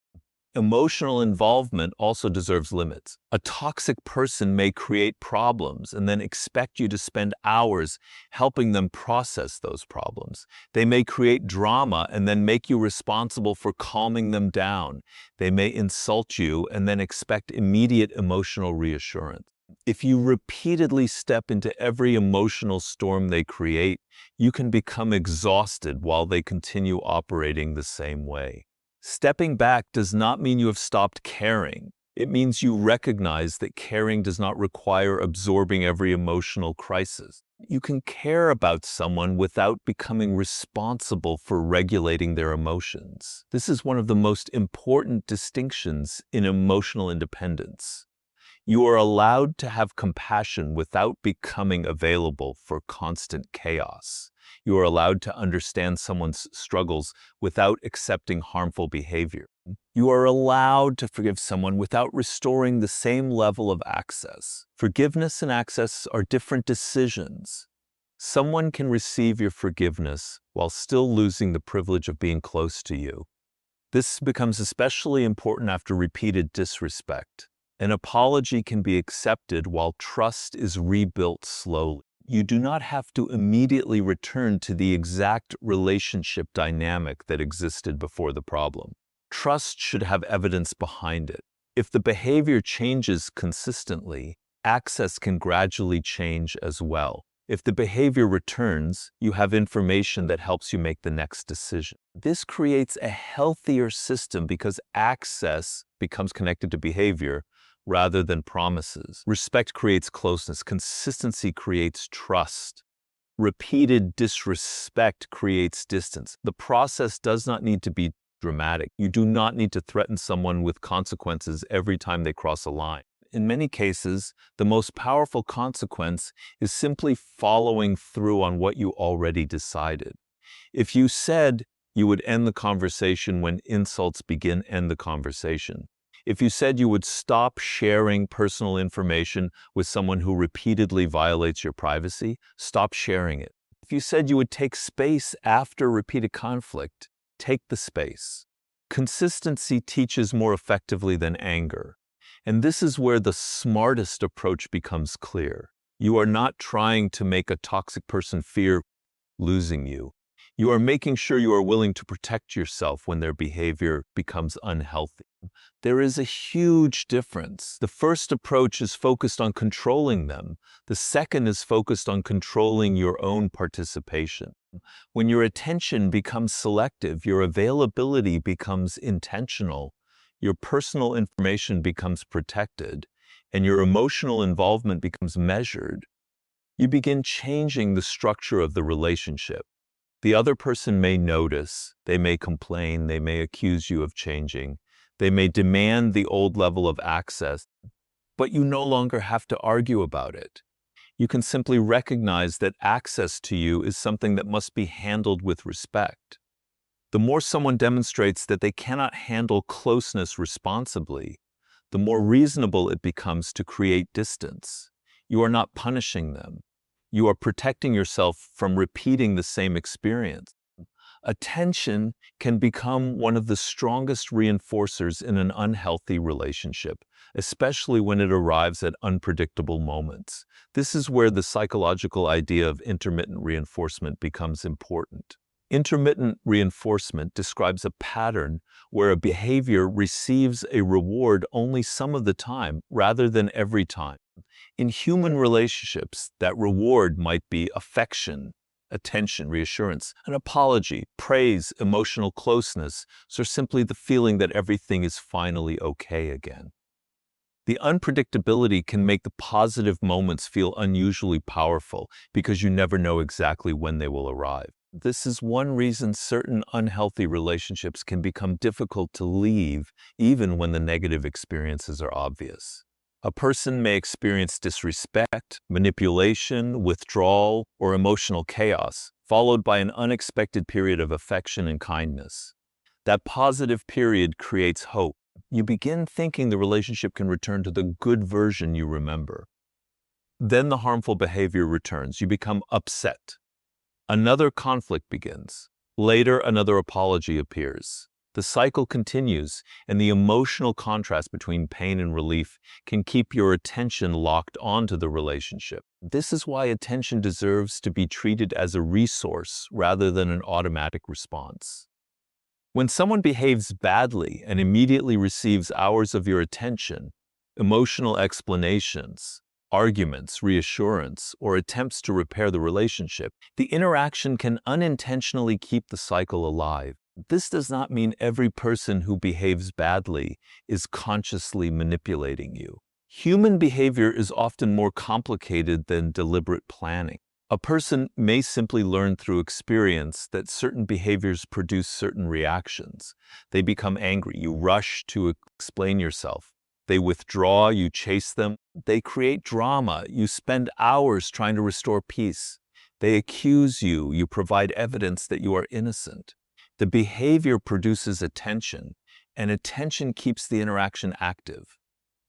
Emotional involvement also deserves limits. A toxic person may create problems and then expect you to spend hours helping them process those problems. They may create drama and then make you responsible for calming them down. They may insult you and then expect immediate emotional reassurance. If you repeatedly step into every emotional storm they create, you can become exhausted while they continue operating the same way. Stepping back does not mean you have stopped caring. It means you recognize that caring does not require absorbing every emotional crisis. You can care about someone without becoming responsible for regulating their emotions. This is one of the most important distinctions in emotional independence. You are allowed to have compassion without becoming available for constant chaos. You are allowed to understand someone's struggles without accepting harmful behavior. You are allowed to forgive someone without restoring the same level of access. Forgiveness and access are different decisions. Someone can receive your forgiveness while still losing the privilege of being close to you. This becomes especially important after repeated disrespect. An apology can be accepted while trust is rebuilt slowly. You do not have to immediately return to the exact relationship dynamic that existed before the problem. Trust should have evidence behind it. If the behavior changes consistently, access can gradually change as well. If the behavior returns, you have information that helps you make the next decision. This creates a healthier system because access becomes connected to behavior rather than promises. Respect creates closeness. Consistency creates trust. Repeated disrespect creates distance. The process does not need to be dramatic. You do not need to threaten someone with consequences every time they cross a line. In many cases, the most powerful consequence is simply following through on what you already decided. If you said you would end the conversation when insults begin, end the conversation. If you said you would stop sharing personal information with someone who repeatedly violates your privacy, stop sharing it. If you said you would take space after repeated conflict, take the space. Consistency teaches more effectively than anger. And this is where the smartest approach becomes clear. You are not trying to make a toxic person fear losing you. You are making sure you are willing to protect yourself when their behavior becomes unhealthy. There is a huge difference. The first approach is focused on controlling them. The second is focused on controlling your own participation. When your attention becomes selective, your availability becomes intentional, your personal information becomes protected, and your emotional involvement becomes measured, you begin changing the structure of the relationship. The other person may notice, they may complain, they may accuse you of changing, they may demand the old level of access, but you no longer have to argue about it. You can simply recognize that access to you is something that must be handled with respect. The more someone demonstrates that they cannot handle closeness responsibly, the more reasonable it becomes to create distance. You are not punishing them. You are protecting yourself from repeating the same experience. Attention can become one of the strongest reinforcers in an unhealthy relationship, especially when it arrives at unpredictable moments. This is where the psychological idea of intermittent reinforcement becomes important. Intermittent reinforcement describes a pattern where a behavior receives a reward only some of the time rather than every time. In human relationships, that reward might be affection, attention, reassurance, an apology, praise, emotional closeness, or simply the feeling that everything is finally okay again. The unpredictability can make the positive moments feel unusually powerful because you never know exactly when they will arrive. This is one reason certain unhealthy relationships can become difficult to leave even when the negative experiences are obvious. A person may experience disrespect, manipulation, withdrawal, or emotional chaos, followed by an unexpected period of affection and kindness. That positive period creates hope. You begin thinking the relationship can return to the good version you remember. Then the harmful behavior returns. You become upset. Another conflict begins. Later, another apology appears. The cycle continues, and the emotional contrast between pain and relief can keep your attention locked onto the relationship. This is why attention deserves to be treated as a resource rather than an automatic response. When someone behaves badly and immediately receives hours of your attention, emotional explanations, arguments, reassurance, or attempts to repair the relationship, the interaction can unintentionally keep the cycle alive. This does not mean every person who behaves badly is consciously manipulating you. Human behavior is often more complicated than deliberate planning. A person may simply learn through experience that certain behaviors produce certain reactions. They become angry, you rush to explain yourself. They withdraw, you chase them. They create drama, you spend hours trying to restore peace. They accuse you, you provide evidence that you are innocent. The behavior produces attention, and attention keeps the interaction active.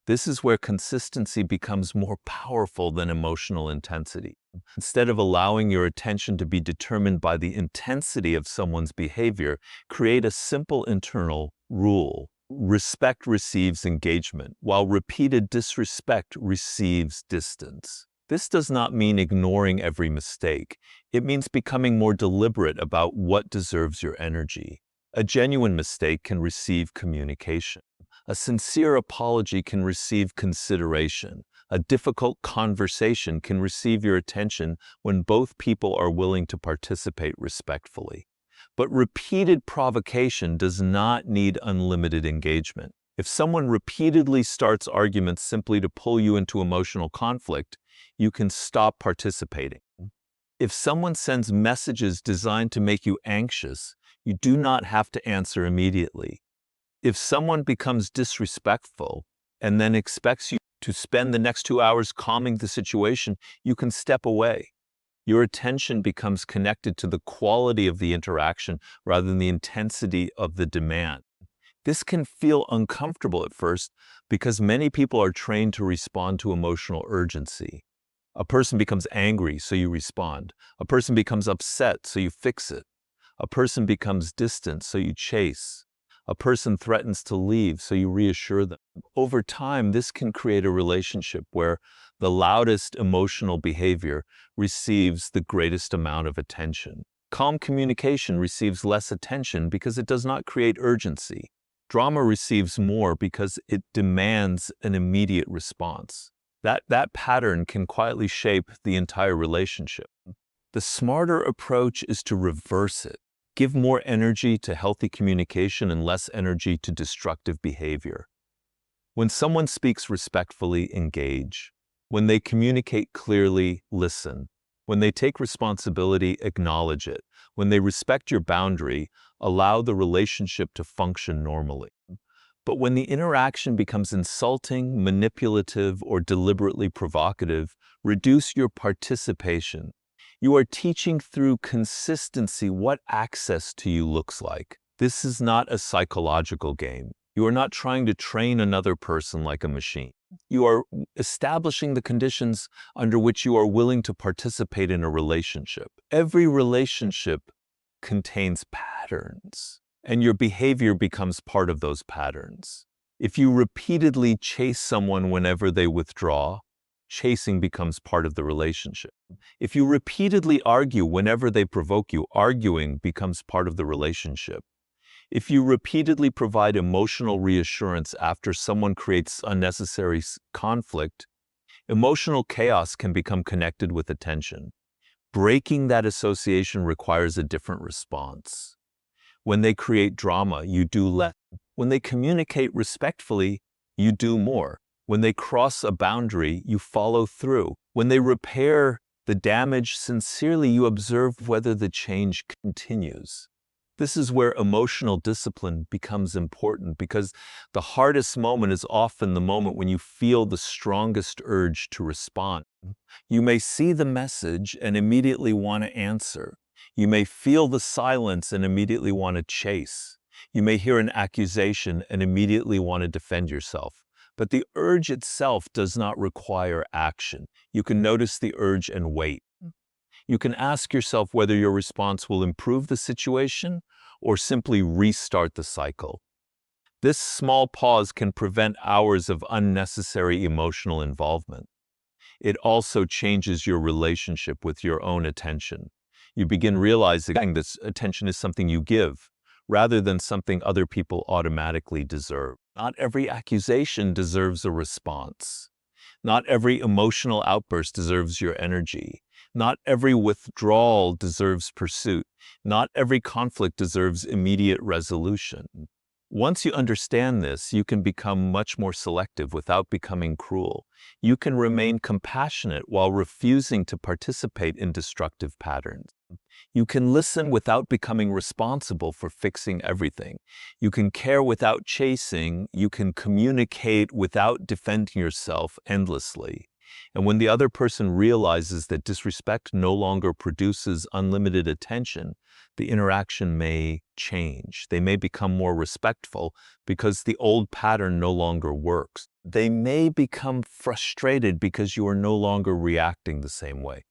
This is where consistency becomes more powerful than emotional intensity. Instead of allowing your attention to be determined by the intensity of someone's behavior, create a simple internal rule. Respect receives engagement, while repeated disrespect receives distance. This does not mean ignoring every mistake. It means becoming more deliberate about what deserves your energy. A genuine mistake can receive communication. A sincere apology can receive consideration. A difficult conversation can receive your attention when both people are willing to participate respectfully. But repeated provocation does not need unlimited engagement. If someone repeatedly starts arguments simply to pull you into emotional conflict, you can stop participating. If someone sends messages designed to make you anxious, you do not have to answer immediately. If someone becomes disrespectful and then expects you to spend the next 2 hours calming the situation, you can step away. Your attention becomes connected to the quality of the interaction rather than the intensity of the demand. This can feel uncomfortable at first because many people are trained to respond to emotional urgency. A person becomes angry, so you respond. A person becomes upset, so you fix it. A person becomes distant, so you chase. A person threatens to leave, so you reassure them. Over time, this can create a relationship where the loudest emotional behavior receives the greatest amount of attention. Calm communication receives less attention because it does not create urgency. Drama receives more because it demands an immediate response. That pattern can quietly shape the entire relationship. The smarter approach is to reverse it. Give more energy to healthy communication and less energy to destructive behavior. When someone speaks respectfully, engage. When they communicate clearly, listen. When they take responsibility, acknowledge it. When they respect your boundary, allow the relationship to function normally. But when the interaction becomes insulting, manipulative, or deliberately provocative, reduce your participation. You are teaching through consistency what access to you looks like. This is not a psychological game. You are not trying to train another person like a machine. You are establishing the conditions under which you are willing to participate in a relationship. Every relationship contains patterns, and your behavior becomes part of those patterns. If you repeatedly chase someone whenever they withdraw, chasing becomes part of the relationship. If you repeatedly argue whenever they provoke you, arguing becomes part of the relationship. If you repeatedly provide emotional reassurance after someone creates unnecessary conflict, emotional chaos can become connected with attention. Breaking that association requires a different response. When they create drama, you do less. When they communicate respectfully, you do more. When they cross a boundary, you follow through. When they repair the damage sincerely, you observe whether the change continues. This is where emotional discipline becomes important, because the hardest moment is often the moment when you feel the strongest urge to respond. You may see the message and immediately want to answer. You may feel the silence and immediately want to chase. You may hear an accusation and immediately want to defend yourself. But the urge itself does not require action. You can notice the urge and wait. You can ask yourself whether your response will improve the situation or simply restart the cycle. This small pause can prevent hours of unnecessary emotional involvement. It also changes your relationship with your own attention. You begin realizing that attention is something you give, rather than something other people automatically deserve. Not every accusation deserves a response. Not every emotional outburst deserves your energy. Not every withdrawal deserves pursuit. Not every conflict deserves immediate resolution. Once you understand this, you can become much more selective without becoming cruel. You can remain compassionate while refusing to participate in destructive patterns. You can listen without becoming responsible for fixing everything. You can care without chasing. You can communicate without defending yourself endlessly. And when the other person realizes that disrespect no longer produces unlimited attention, the interaction may change. They may become more respectful because the old pattern no longer works. They may become frustrated because you are no longer reacting the same way.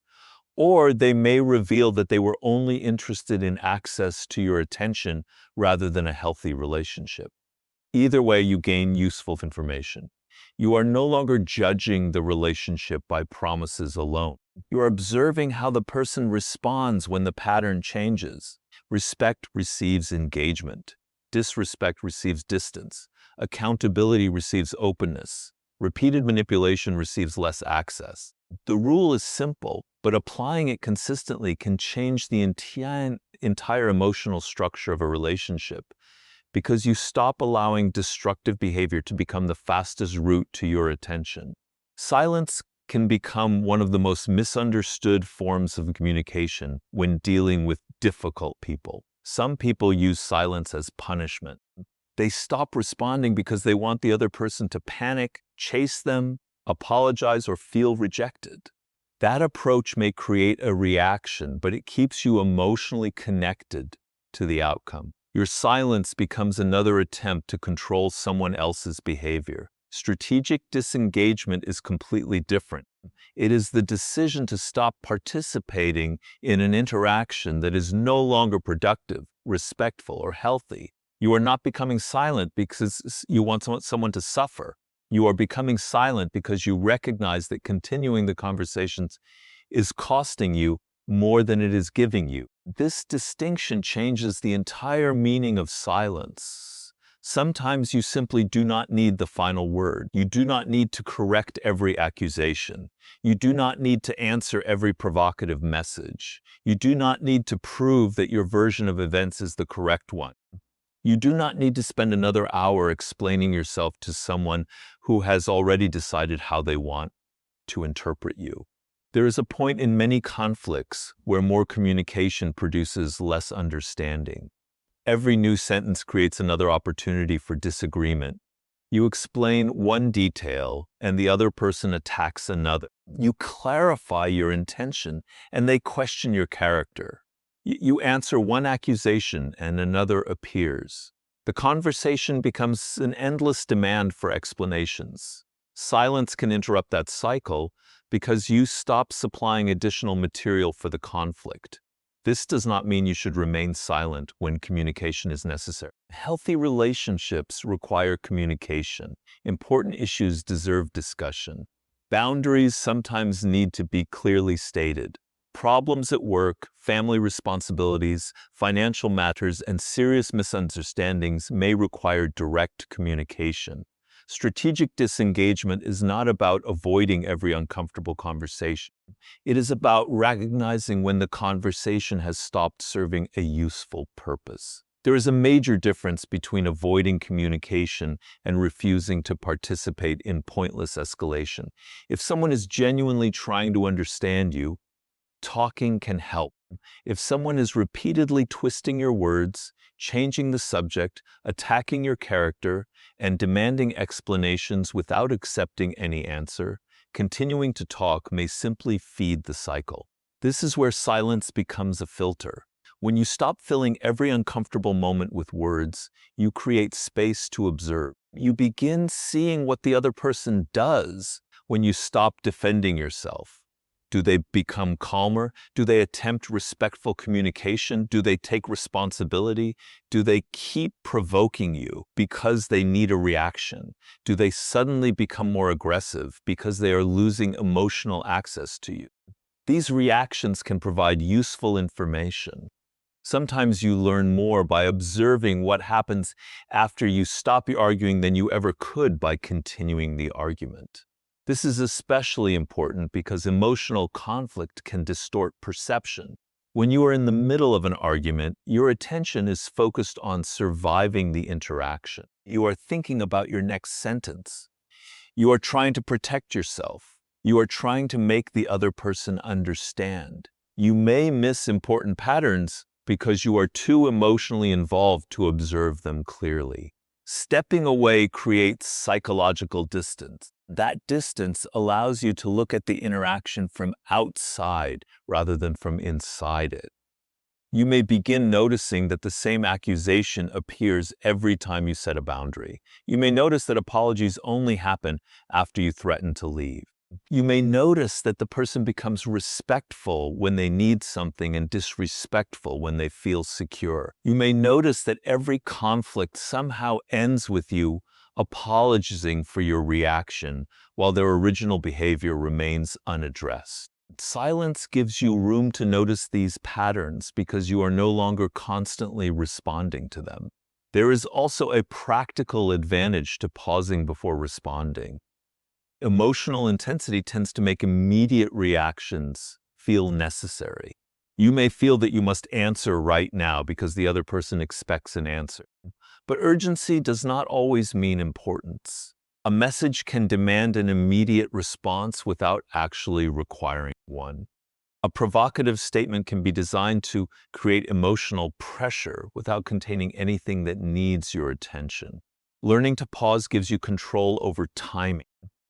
Or they may reveal that they were only interested in access to your attention rather than a healthy relationship. Either way, you gain useful information. You are no longer judging the relationship by promises alone. You are observing how the person responds when the pattern changes. Respect receives engagement. Disrespect receives distance. Accountability receives openness. Repeated manipulation receives less access. The rule is simple, but applying it consistently can change the entire emotional structure of a relationship, because you stop allowing destructive behavior to become the fastest route to your attention. Silence can become one of the most misunderstood forms of communication when dealing with difficult people. Some people use silence as punishment. They stop responding because they want the other person to panic, chase them, apologize, or feel rejected. That approach may create a reaction, but it keeps you emotionally connected to the outcome. Your silence becomes another attempt to control someone else's behavior. Strategic disengagement is completely different. It is the decision to stop participating in an interaction that is no longer productive, respectful, or healthy. You are not becoming silent because you want someone to suffer. You are becoming silent because you recognize that continuing the conversations is costing you more than it is giving you. This distinction changes the entire meaning of silence. Sometimes you simply do not need the final word. You do not need to correct every accusation. You do not need to answer every provocative message. You do not need to prove that your version of events is the correct one. You do not need to spend another hour explaining yourself to someone who has already decided how they want to interpret you. There is a point in many conflicts where more communication produces less understanding. Every new sentence creates another opportunity for disagreement. You explain one detail and the other person attacks another. You clarify your intention and they question your character. You answer one accusation and another appears. The conversation becomes an endless demand for explanations. Silence can interrupt that cycle because you stop supplying additional material for the conflict. This does not mean you should remain silent when communication is necessary. Healthy relationships require communication. Important issues deserve discussion. Boundaries sometimes need to be clearly stated. Problems at work, family responsibilities, financial matters, and serious misunderstandings may require direct communication. Strategic disengagement is not about avoiding every uncomfortable conversation. It is about recognizing when the conversation has stopped serving a useful purpose. There is a major difference between avoiding communication and refusing to participate in pointless escalation. If someone is genuinely trying to understand you, talking can help. If someone is repeatedly twisting your words, changing the subject, attacking your character, and demanding explanations without accepting any answer, continuing to talk may simply feed the cycle. This is where silence becomes a filter. When you stop filling every uncomfortable moment with words, you create space to observe. You begin seeing what the other person does when you stop defending yourself. Do they become calmer? Do they attempt respectful communication? Do they take responsibility? Do they keep provoking you because they need a reaction? Do they suddenly become more aggressive because they are losing emotional access to you? These reactions can provide useful information. Sometimes you learn more by observing what happens after you stop arguing than you ever could by continuing the argument. This is especially important because emotional conflict can distort perception. When you are in the middle of an argument, your attention is focused on surviving the interaction. You are thinking about your next sentence. You are trying to protect yourself. You are trying to make the other person understand. You may miss important patterns because you are too emotionally involved to observe them clearly. Stepping away creates psychological distance. That distance allows you to look at the interaction from outside rather than from inside it. You may begin noticing that the same accusation appears every time you set a boundary. You may notice that apologies only happen after you threaten to leave. You may notice that the person becomes respectful when they need something and disrespectful when they feel secure. You may notice that every conflict somehow ends with you apologizing for your reaction while their original behavior remains unaddressed. Silence gives you room to notice these patterns because you are no longer constantly responding to them. There is also a practical advantage to pausing before responding. Emotional intensity tends to make immediate reactions feel necessary. You may feel that you must answer right now because the other person expects an answer. But urgency does not always mean importance. A message can demand an immediate response without actually requiring one. A provocative statement can be designed to create emotional pressure without containing anything that needs your attention. Learning to pause gives you control over timing.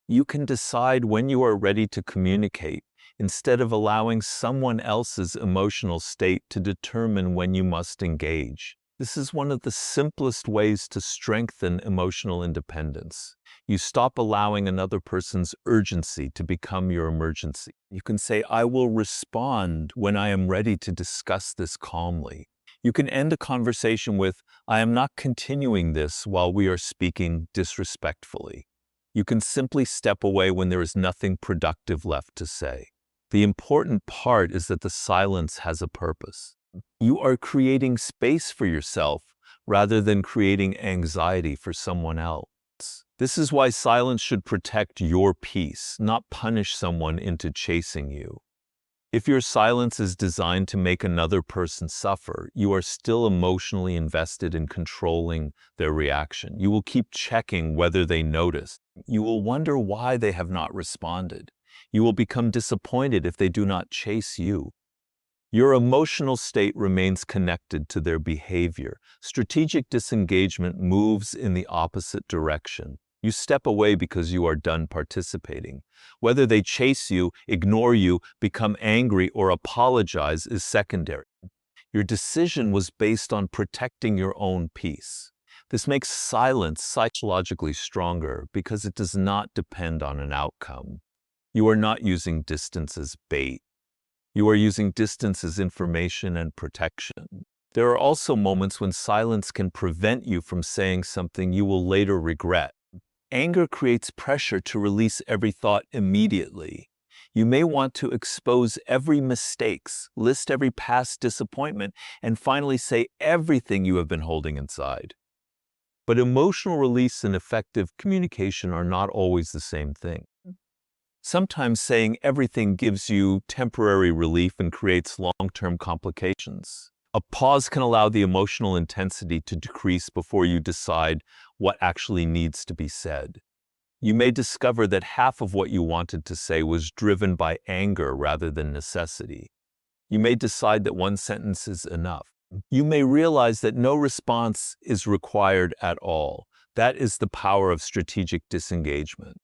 You can decide when you are ready to communicate instead of allowing someone else's emotional state to determine when you must engage. This is one of the simplest ways to strengthen emotional independence. You stop allowing another person's urgency to become your emergency. You can say, "I will respond when I am ready to discuss this calmly." You can end a conversation with, "I am not continuing this while we are speaking disrespectfully." You can simply step away when there is nothing productive left to say. The important part is that the silence has a purpose. You are creating space for yourself rather than creating anxiety for someone else. This is why silence should protect your peace, not punish someone into chasing you. If your silence is designed to make another person suffer, you are still emotionally invested in controlling their reaction. You will keep checking whether they notice. You will wonder why they have not responded. You will become disappointed if they do not chase you. Your emotional state remains connected to their behavior. Strategic disengagement moves in the opposite direction. You step away because you are done participating. Whether they chase you, ignore you, become angry, or apologize is secondary. Your decision was based on protecting your own peace. This makes silence psychologically stronger because it does not depend on an outcome. You are not using distance as bait. You are using distance as information and protection. There are also moments when silence can prevent you from saying something you will later regret. Anger creates pressure to release every thought immediately. You may want to expose every mistakes, list every past disappointment, and finally say everything you have been holding inside. But emotional release and effective communication are not always the same thing. Sometimes saying everything gives you temporary relief and creates long-term complications. A pause can allow the emotional intensity to decrease before you decide what actually needs to be said. You may discover that half of what you wanted to say was driven by anger rather than necessity. You may decide that one sentence is enough. You may realize that no response is required at all. That is the power of strategic disengagement.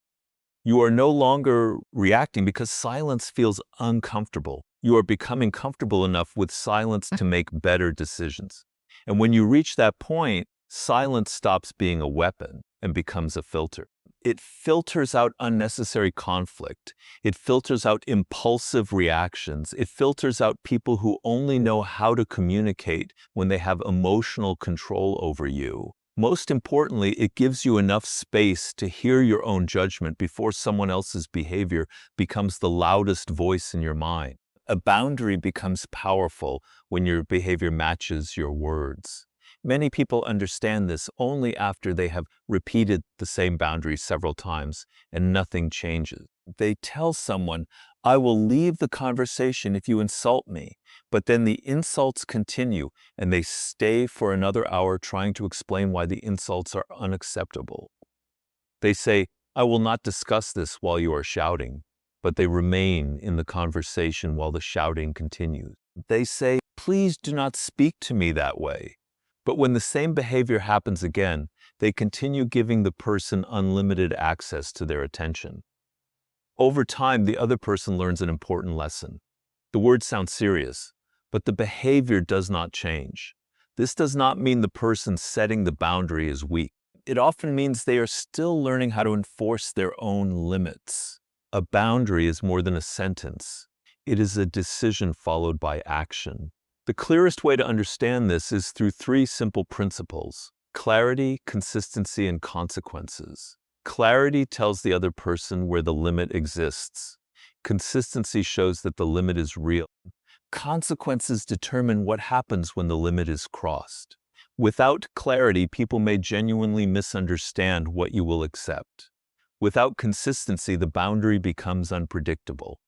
You are no longer reacting because silence feels uncomfortable. You are becoming comfortable enough with silence to make better decisions. And when you reach that point, silence stops being a weapon and becomes a filter. It filters out unnecessary conflict. It filters out impulsive reactions. It filters out people who only know how to communicate when they have emotional control over you. Most importantly, it gives you enough space to hear your own judgment before someone else's behavior becomes the loudest voice in your mind. A boundary becomes powerful when your behavior matches your words. Many people understand this only after they have repeated the same boundary several times and nothing changes. They tell someone, "I will leave the conversation if you insult me," but then the insults continue and they stay for another hour trying to explain why the insults are unacceptable. They say, "I will not discuss this while you are shouting," but they remain in the conversation while the shouting continues. They say, "Please do not speak to me that way." But when the same behavior happens again, they continue giving the person unlimited access to their attention. Over time, the other person learns an important lesson. The words sound serious, but the behavior does not change. This does not mean the person setting the boundary is weak. It often means they are still learning how to enforce their own limits. A boundary is more than a sentence. It is a decision followed by action. The clearest way to understand this is through three simple principles: clarity, consistency, and consequences. Clarity tells the other person where the limit exists. Consistency shows that the limit is real. Consequences determine what happens when the limit is crossed. Without clarity, people may genuinely misunderstand what you will accept. Without consistency, the boundary becomes unpredictable.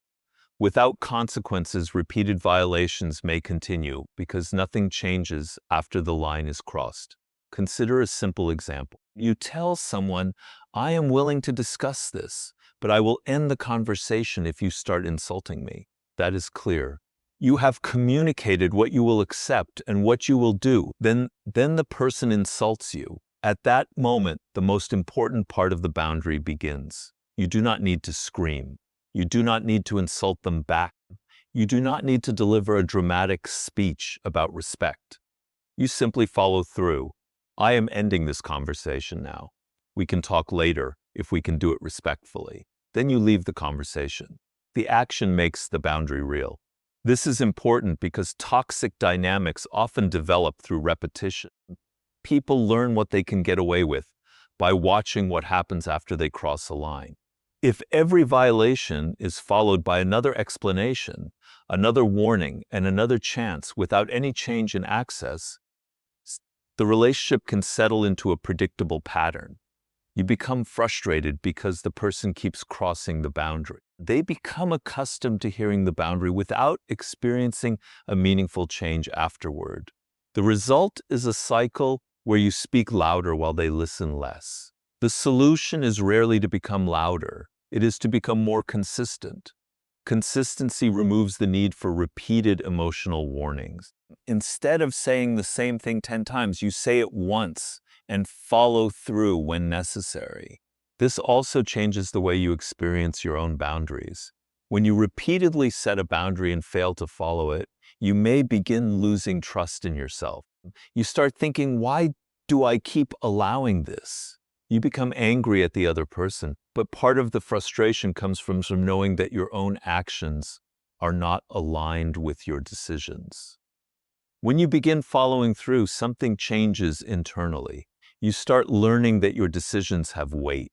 Without consequences, repeated violations may continue because nothing changes after the line is crossed. Consider a simple example. You tell someone, "I am willing to discuss this, but I will end the conversation if you start insulting me." That is clear. You have communicated what you will accept and what you will do. Then the person insults you. At that moment, the most important part of the boundary begins. You do not need to scream. You do not need to insult them back. You do not need to deliver a dramatic speech about respect. You simply follow through. "I am ending this conversation now. We can talk later if we can do it respectfully." Then you leave the conversation. The action makes the boundary real. This is important because toxic dynamics often develop through repetition. People learn what they can get away with by watching what happens after they cross a line. If every violation is followed by another explanation, another warning, and another chance without any change in access, the relationship can settle into a predictable pattern. You become frustrated because the person keeps crossing the boundary. They become accustomed to hearing the boundary without experiencing a meaningful change afterward. The result is a cycle where you speak louder while they listen less. The solution is rarely to become louder. It is to become more consistent. Consistency removes the need for repeated emotional warnings. Instead of saying the same thing 10 times, you say it once and follow through when necessary. This also changes the way you experience your own boundaries. When you repeatedly set a boundary and fail to follow it, you may begin losing trust in yourself. You start thinking, "Why do I keep allowing this?" You become angry at the other person, but part of the frustration comes from knowing that your own actions are not aligned with your decisions. When you begin following through, something changes internally. You start learning that your decisions have weight.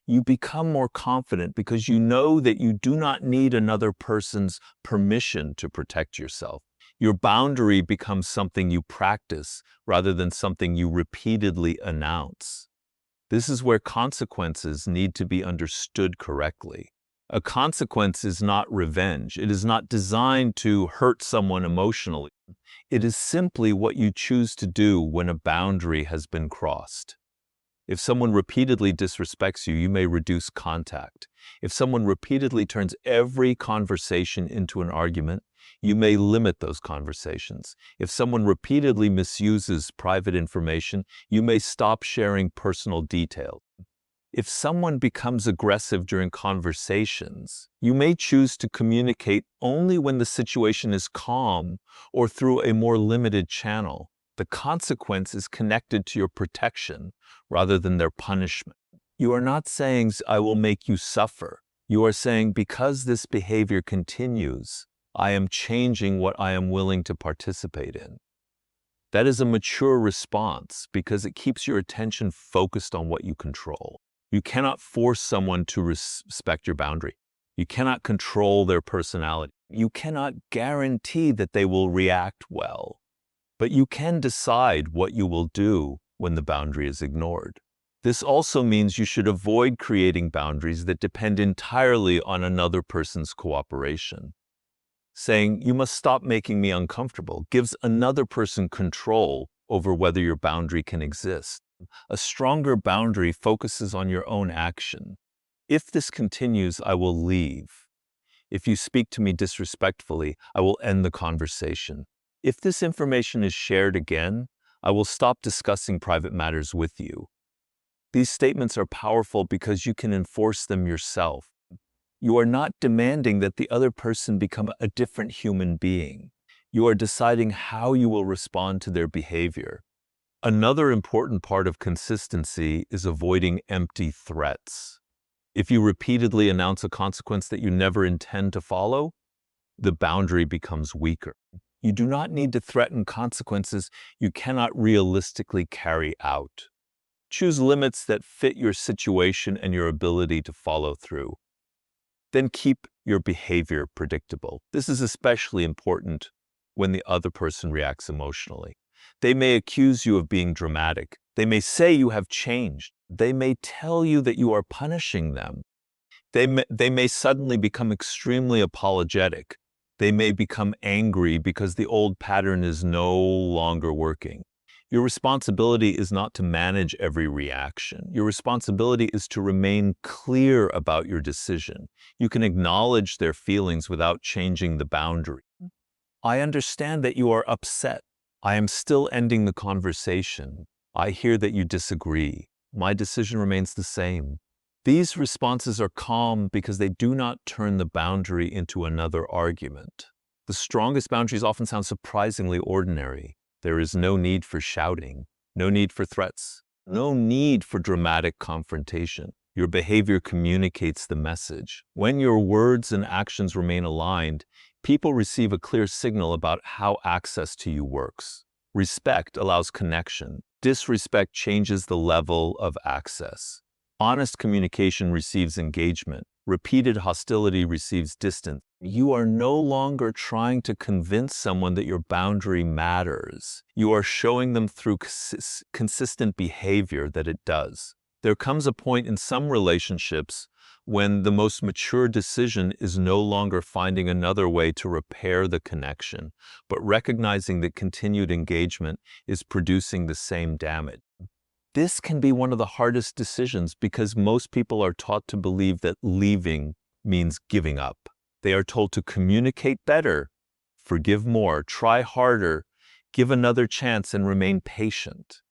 You become more confident because you know that you do not need another person's permission to protect yourself. Your boundary becomes something you practice rather than something you repeatedly announce. This is where consequences need to be understood correctly. A consequence is not revenge. It is not designed to hurt someone emotionally. It is simply what you choose to do when a boundary has been crossed. If someone repeatedly disrespects you, you may reduce contact. If someone repeatedly turns every conversation into an argument, you may limit those conversations. If someone repeatedly misuses private information, you may stop sharing personal details. If someone becomes aggressive during conversations, you may choose to communicate only when the situation is calm or through a more limited channel. The consequence is connected to your protection rather than their punishment. You are not saying, "I will make you suffer." You are saying, "Because this behavior continues, I am changing what I am willing to participate in." That is a mature response because it keeps your attention focused on what you control. You cannot force someone to respect your boundary. You cannot control their personality. You cannot guarantee that they will react well. But you can decide what you will do when the boundary is ignored. This also means you should avoid creating boundaries that depend entirely on another person's cooperation. Saying, "You must stop making me uncomfortable," gives another person control over whether your boundary can exist. A stronger boundary focuses on your own action. "If this continues, I will leave. If you speak to me disrespectfully, I will end the conversation. If this information is shared again, I will stop discussing private matters with you." These statements are powerful because you can enforce them yourself. You are not demanding that the other person become a different human being. You are deciding how you will respond to their behavior. Another important part of consistency is avoiding empty threats. If you repeatedly announce a consequence that you never intend to follow, the boundary becomes weaker. You do not need to threaten consequences you cannot realistically carry out. Choose limits that fit your situation and your ability to follow through. Then keep your behavior predictable. This is especially important when the other person reacts emotionally. They may accuse you of being dramatic. They may say you have changed. They may tell you that you are punishing them. They may suddenly become extremely apologetic. They may become angry because the old pattern is no longer working. Your responsibility is not to manage every reaction. Your responsibility is to remain clear about your decision. You can acknowledge their feelings without changing the boundary. "I understand that you are upset. I am still ending the conversation. I hear that you disagree. My decision remains the same." These responses are calm because they do not turn the boundary into another argument. The strongest boundaries often sound surprisingly ordinary. There is no need for shouting, no need for threats, no need for dramatic confrontation. Your behavior communicates the message. When your words and actions remain aligned, people receive a clear signal about how access to you works. Respect allows connection. Disrespect changes the level of access. Honest communication receives engagement. Repeated hostility receives distance. You are no longer trying to convince someone that your boundary matters. You are showing them through consistent behavior that it does. There comes a point in some relationships when the most mature decision is no longer finding another way to repair the connection, but recognizing that continued engagement is producing the same damage. This can be one of the hardest decisions because most people are taught to believe that leaving means giving up. They are told to communicate better, forgive more, try harder, give another chance, and remain patient.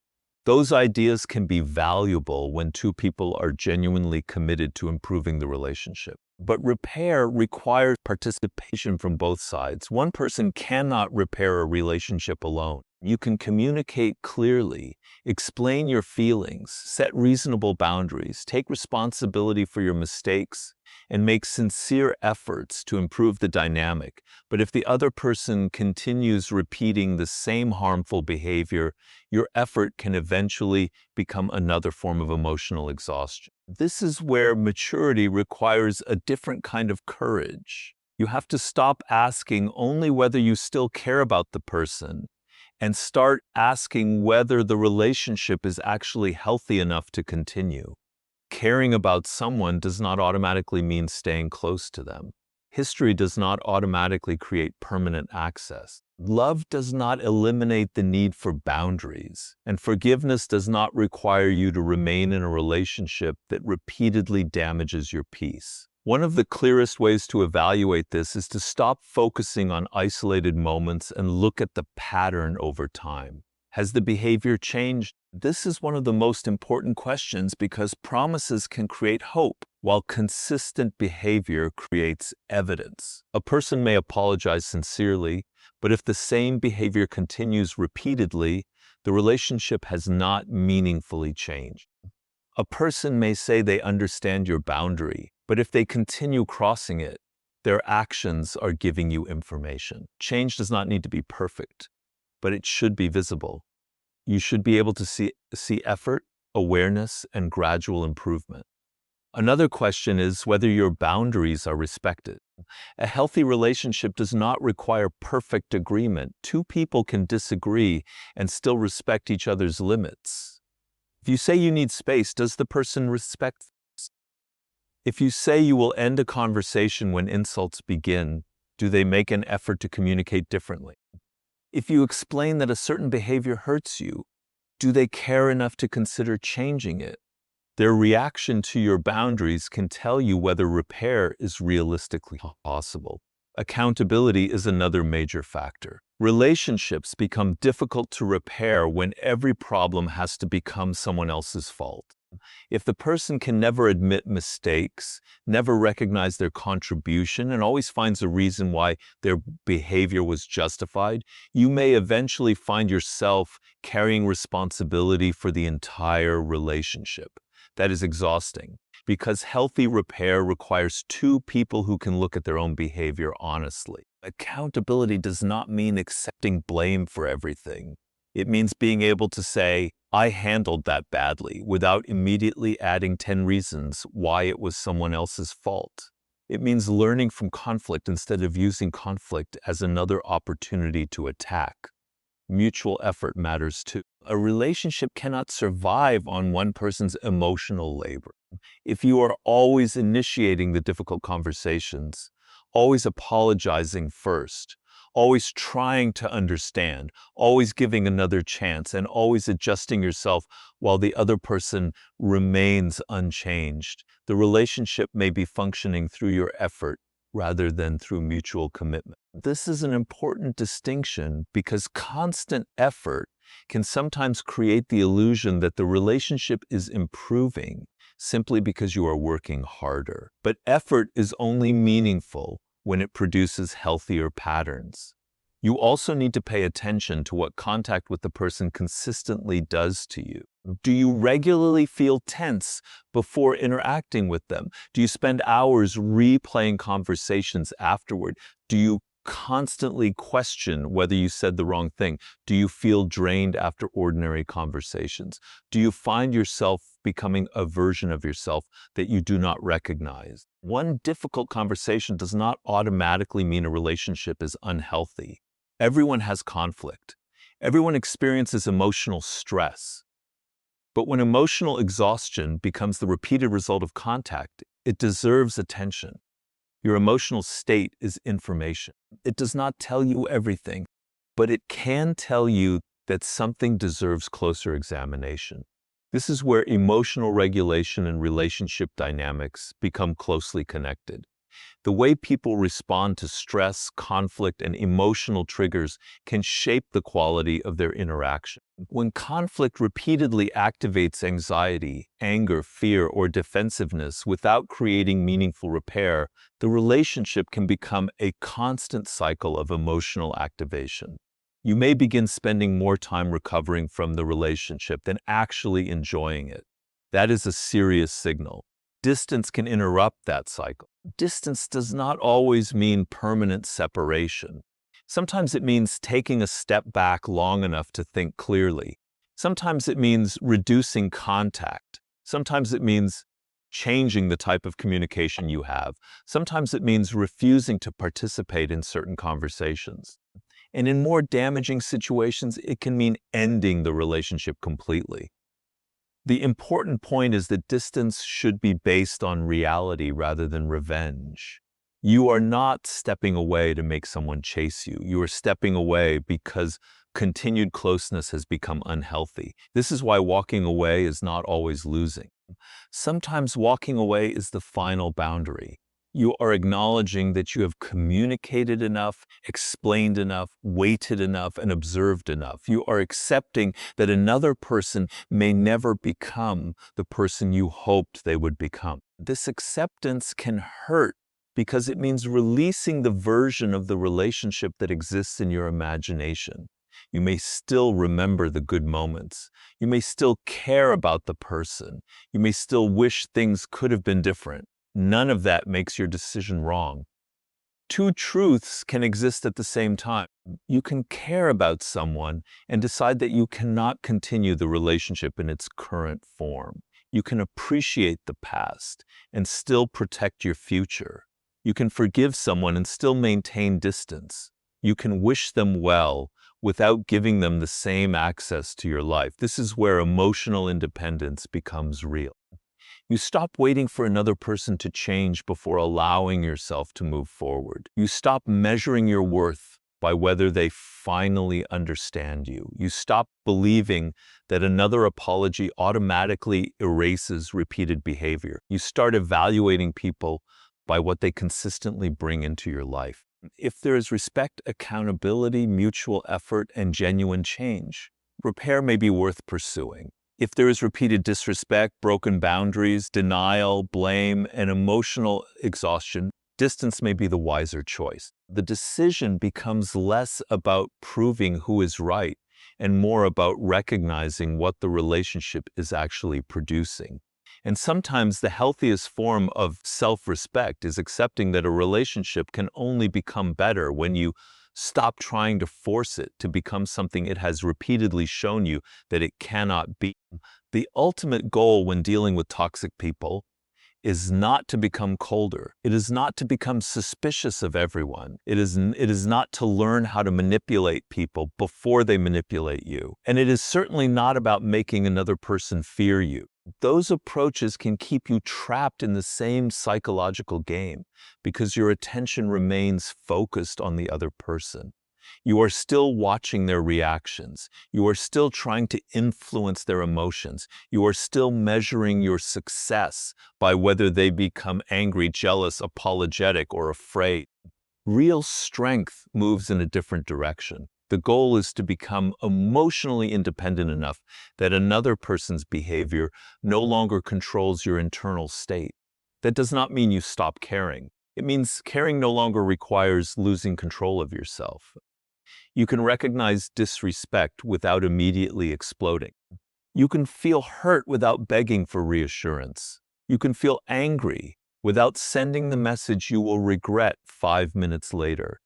Those ideas can be valuable when two people are genuinely committed to improving the relationship. But repair requires participation from both sides. One person cannot repair a relationship alone. You can communicate clearly, explain your feelings, set reasonable boundaries, take responsibility for your mistakes, and make sincere efforts to improve the dynamic. But if the other person continues repeating the same harmful behavior, your effort can eventually become another form of emotional exhaustion. This is where maturity requires a different kind of courage. You have to stop asking only whether you still care about the person and start asking whether the relationship is actually healthy enough to continue. Caring about someone does not automatically mean staying close to them. History does not automatically create permanent access. Love does not eliminate the need for boundaries, and forgiveness does not require you to remain in a relationship that repeatedly damages your peace. One of the clearest ways to evaluate this is to stop focusing on isolated moments and look at the pattern over time. Has the behavior changed? This is one of the most important questions because promises can create hope, while consistent behavior creates evidence. A person may apologize sincerely, but if the same behavior continues repeatedly, the relationship has not meaningfully changed. A person may say they understand your boundary, but if they continue crossing it, their actions are giving you information. Change does not need to be perfect, but it should be visible. You should be able to see effort, awareness, and gradual improvement. Another question is whether your boundaries are respected. A healthy relationship does not require perfect agreement. Two people can disagree and still respect each other's limits. If you say you need space, does the person respect this? If you say you will end a conversation when insults begin, do they make an effort to communicate differently? If you explain that a certain behavior hurts you, do they care enough to consider changing it? Their reaction to your boundaries can tell you whether repair is realistically possible. Accountability is another major factor. Relationships become difficult to repair when every problem has to become someone else's fault. If the person can never admit mistakes, never recognize their contribution, and always finds a reason why their behavior was justified, you may eventually find yourself carrying responsibility for the entire relationship. That is exhausting, because healthy repair requires two people who can look at their own behavior honestly. Accountability does not mean accepting blame for everything. It means being able to say, I handled that badly, without immediately adding 10 reasons why it was someone else's fault. It means learning from conflict instead of using conflict as another opportunity to attack. Mutual effort matters too. A relationship cannot survive on one person's emotional labor. If you are always initiating the difficult conversations, always apologizing first, always trying to understand, always giving another chance, and always adjusting yourself while the other person remains unchanged, the relationship may be functioning through your effort rather than through mutual commitment. This is an important distinction because constant effort can sometimes create the illusion that the relationship is improving simply because you are working harder. But effort is only meaningful when it produces healthier patterns. You also need to pay attention to what contact with the person consistently does to you. Do you regularly feel tense before interacting with them? Do you spend hours replaying conversations afterward? Do you constantly question whether you said the wrong thing? Do you feel drained after ordinary conversations? Do you find yourself becoming a version of yourself that you do not recognize? One difficult conversation does not automatically mean a relationship is unhealthy. Everyone has conflict. Everyone experiences emotional stress. But when emotional exhaustion becomes the repeated result of contact, it deserves attention. Your emotional state is information. It does not tell you everything, but it can tell you that something deserves closer examination. This is where emotional regulation and relationship dynamics become closely connected. The way people respond to stress, conflict, and emotional triggers can shape the quality of their interaction. When conflict repeatedly activates anxiety, anger, fear, or defensiveness without creating meaningful repair, the relationship can become a constant cycle of emotional activation. You may begin spending more time recovering from the relationship than actually enjoying it. That is a serious signal. Distance can interrupt that cycle. Distance does not always mean permanent separation. Sometimes it means taking a step back long enough to think clearly. Sometimes it means reducing contact. Sometimes it means changing the type of communication you have. Sometimes it means refusing to participate in certain conversations. And in more damaging situations, it can mean ending the relationship completely. The important point is that distance should be based on reality rather than revenge. You are not stepping away to make someone chase you. You are stepping away because continued closeness has become unhealthy. This is why walking away is not always losing. Sometimes walking away is the final boundary. You are acknowledging that you have communicated enough, explained enough, waited enough, and observed enough. You are accepting that another person may never become the person you hoped they would become. This acceptance can hurt because it means releasing the version of the relationship that exists in your imagination. You may still remember the good moments. You may still care about the person. You may still wish things could have been different. None of that makes your decision wrong. Two truths can exist at the same time. You can care about someone and decide that you cannot continue the relationship in its current form. You can appreciate the past and still protect your future. You can forgive someone and still maintain distance. You can wish them well without giving them the same access to your life. This is where emotional independence becomes real. You stop waiting for another person to change before allowing yourself to move forward. You stop measuring your worth by whether they finally understand you. You stop believing that another apology automatically erases repeated behavior. You start evaluating people by what they consistently bring into your life. If there is respect, accountability, mutual effort, and genuine change, repair may be worth pursuing. If there is repeated disrespect, broken boundaries, denial, blame, and emotional exhaustion, distance may be the wiser choice. The decision becomes less about proving who is right and more about recognizing what the relationship is actually producing. And sometimes the healthiest form of self-respect is accepting that a relationship can only become better when you stop trying to force it to become something it has repeatedly shown you that it cannot be. The ultimate goal when dealing with toxic people is not to become colder. It is not to become suspicious of everyone. It is not to learn how to manipulate people before they manipulate you. And it is certainly not about making another person fear you. Those approaches can keep you trapped in the same psychological game because your attention remains focused on the other person. You are still watching their reactions. You are still trying to influence their emotions. You are still measuring your success by whether they become angry, jealous, apologetic, or afraid. Real strength moves in a different direction. The goal is to become emotionally independent enough that another person's behavior no longer controls your internal state. That does not mean you stop caring. It means caring no longer requires losing control of yourself. You can recognize disrespect without immediately exploding. You can feel hurt without begging for reassurance. You can feel angry without sending the message you will regret 5 minutes later.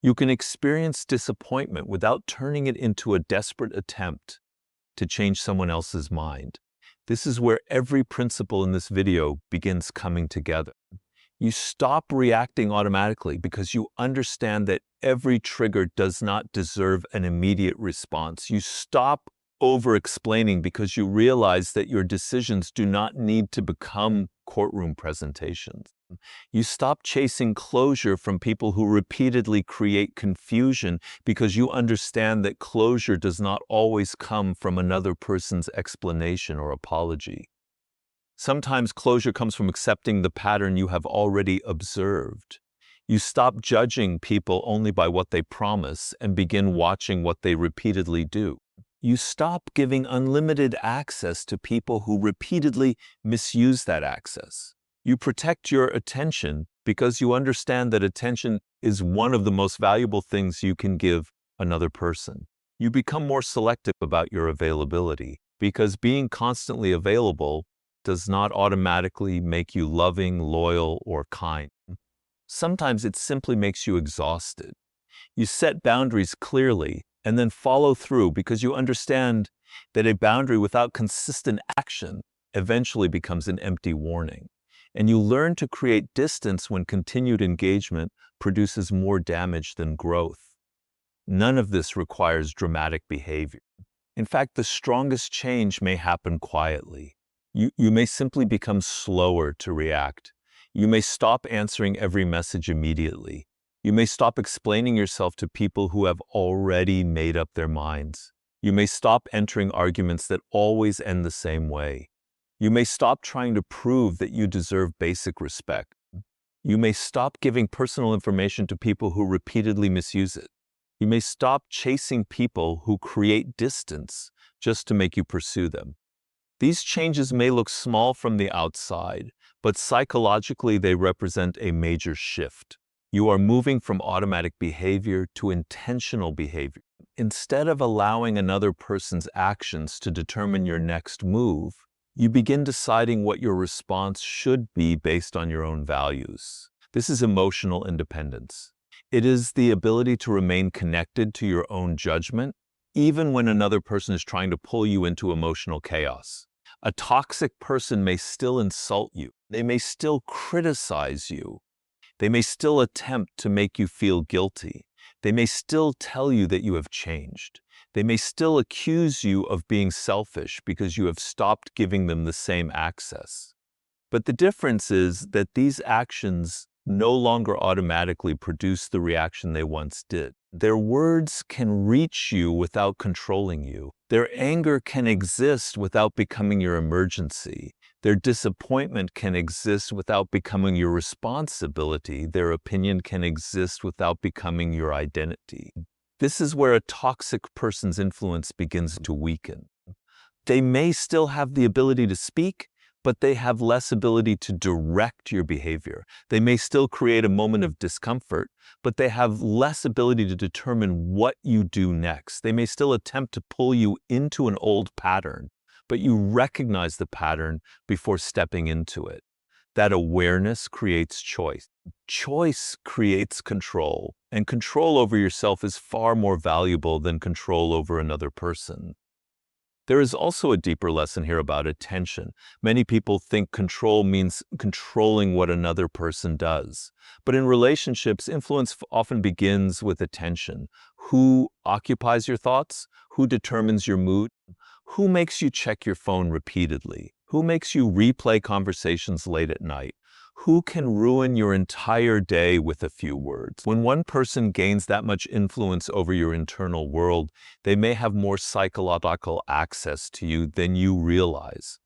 You can experience disappointment without turning it into a desperate attempt to change someone else's mind. This is where every principle in this video begins coming together. You stop reacting automatically because you understand that every trigger does not deserve an immediate response. You stop over-explaining because you realize that your decisions do not need to become courtroom presentations. You stop chasing closure from people who repeatedly create confusion because you understand that closure does not always come from another person's explanation or apology. Sometimes closure comes from accepting the pattern you have already observed. You stop judging people only by what they promise and begin watching what they repeatedly do. You stop giving unlimited access to people who repeatedly misuse that access. You protect your attention because you understand that attention is one of the most valuable things you can give another person. You become more selective about your availability because being constantly available does not automatically make you loving, loyal, or kind. Sometimes it simply makes you exhausted. You set boundaries clearly and then follow through because you understand that a boundary without consistent action eventually becomes an empty warning. And you learn to create distance when continued engagement produces more damage than growth. None of this requires dramatic behavior. In fact, the strongest change may happen quietly. You may simply become slower to react. You may stop answering every message immediately. You may stop explaining yourself to people who have already made up their minds. You may stop entering arguments that always end the same way. You may stop trying to prove that you deserve basic respect. You may stop giving personal information to people who repeatedly misuse it. You may stop chasing people who create distance just to make you pursue them. These changes may look small from the outside, but psychologically they represent a major shift. You are moving from automatic behavior to intentional behavior. Instead of allowing another person's actions to determine your next move, you begin deciding what your response should be based on your own values. This is emotional independence. It is the ability to remain connected to your own judgment, even when another person is trying to pull you into emotional chaos. A toxic person may still insult you. They may still criticize you. They may still attempt to make you feel guilty. They may still tell you that you have changed. They may still accuse you of being selfish because you have stopped giving them the same access. But the difference is that these actions no longer automatically produce the reaction they once did. Their words can reach you without controlling you. Their anger can exist without becoming your emergency. Their disappointment can exist without becoming your responsibility. Their opinion can exist without becoming your identity. This is where a toxic person's influence begins to weaken. They may still have the ability to speak, but they have less ability to direct your behavior. They may still create a moment of discomfort, but they have less ability to determine what you do next. They may still attempt to pull you into an old pattern, but you recognize the pattern before stepping into it. That awareness creates choice. Choice creates control, and control over yourself is far more valuable than control over another person. There is also a deeper lesson here about attention. Many people think control means controlling what another person does. But in relationships, influence often begins with attention. Who occupies your thoughts? Who determines your mood? Who makes you check your phone repeatedly? Who makes you replay conversations late at night? Who can ruin your entire day with a few words? When one person gains that much influence over your internal world, they may have more psychological access to you than you realize.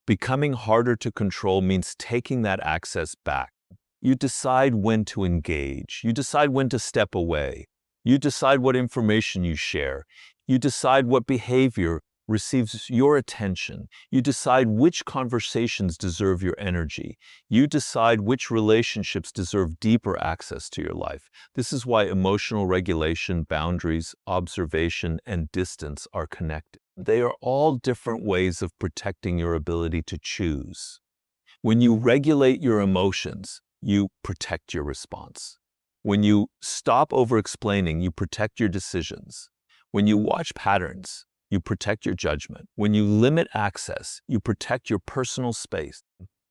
Becoming harder to control means taking that access back. You decide when to engage. You decide when to step away. You decide what information you share. You decide what behavior receives your attention. You decide which conversations deserve your energy. You decide which relationships deserve deeper access to your life. This is why emotional regulation, boundaries, observation, and distance are connected. They are all different ways of protecting your ability to choose. When you regulate your emotions, you protect your response. When you stop over-explaining, you protect your decisions. When you watch patterns, you protect your judgment. When you limit access, you protect your personal space.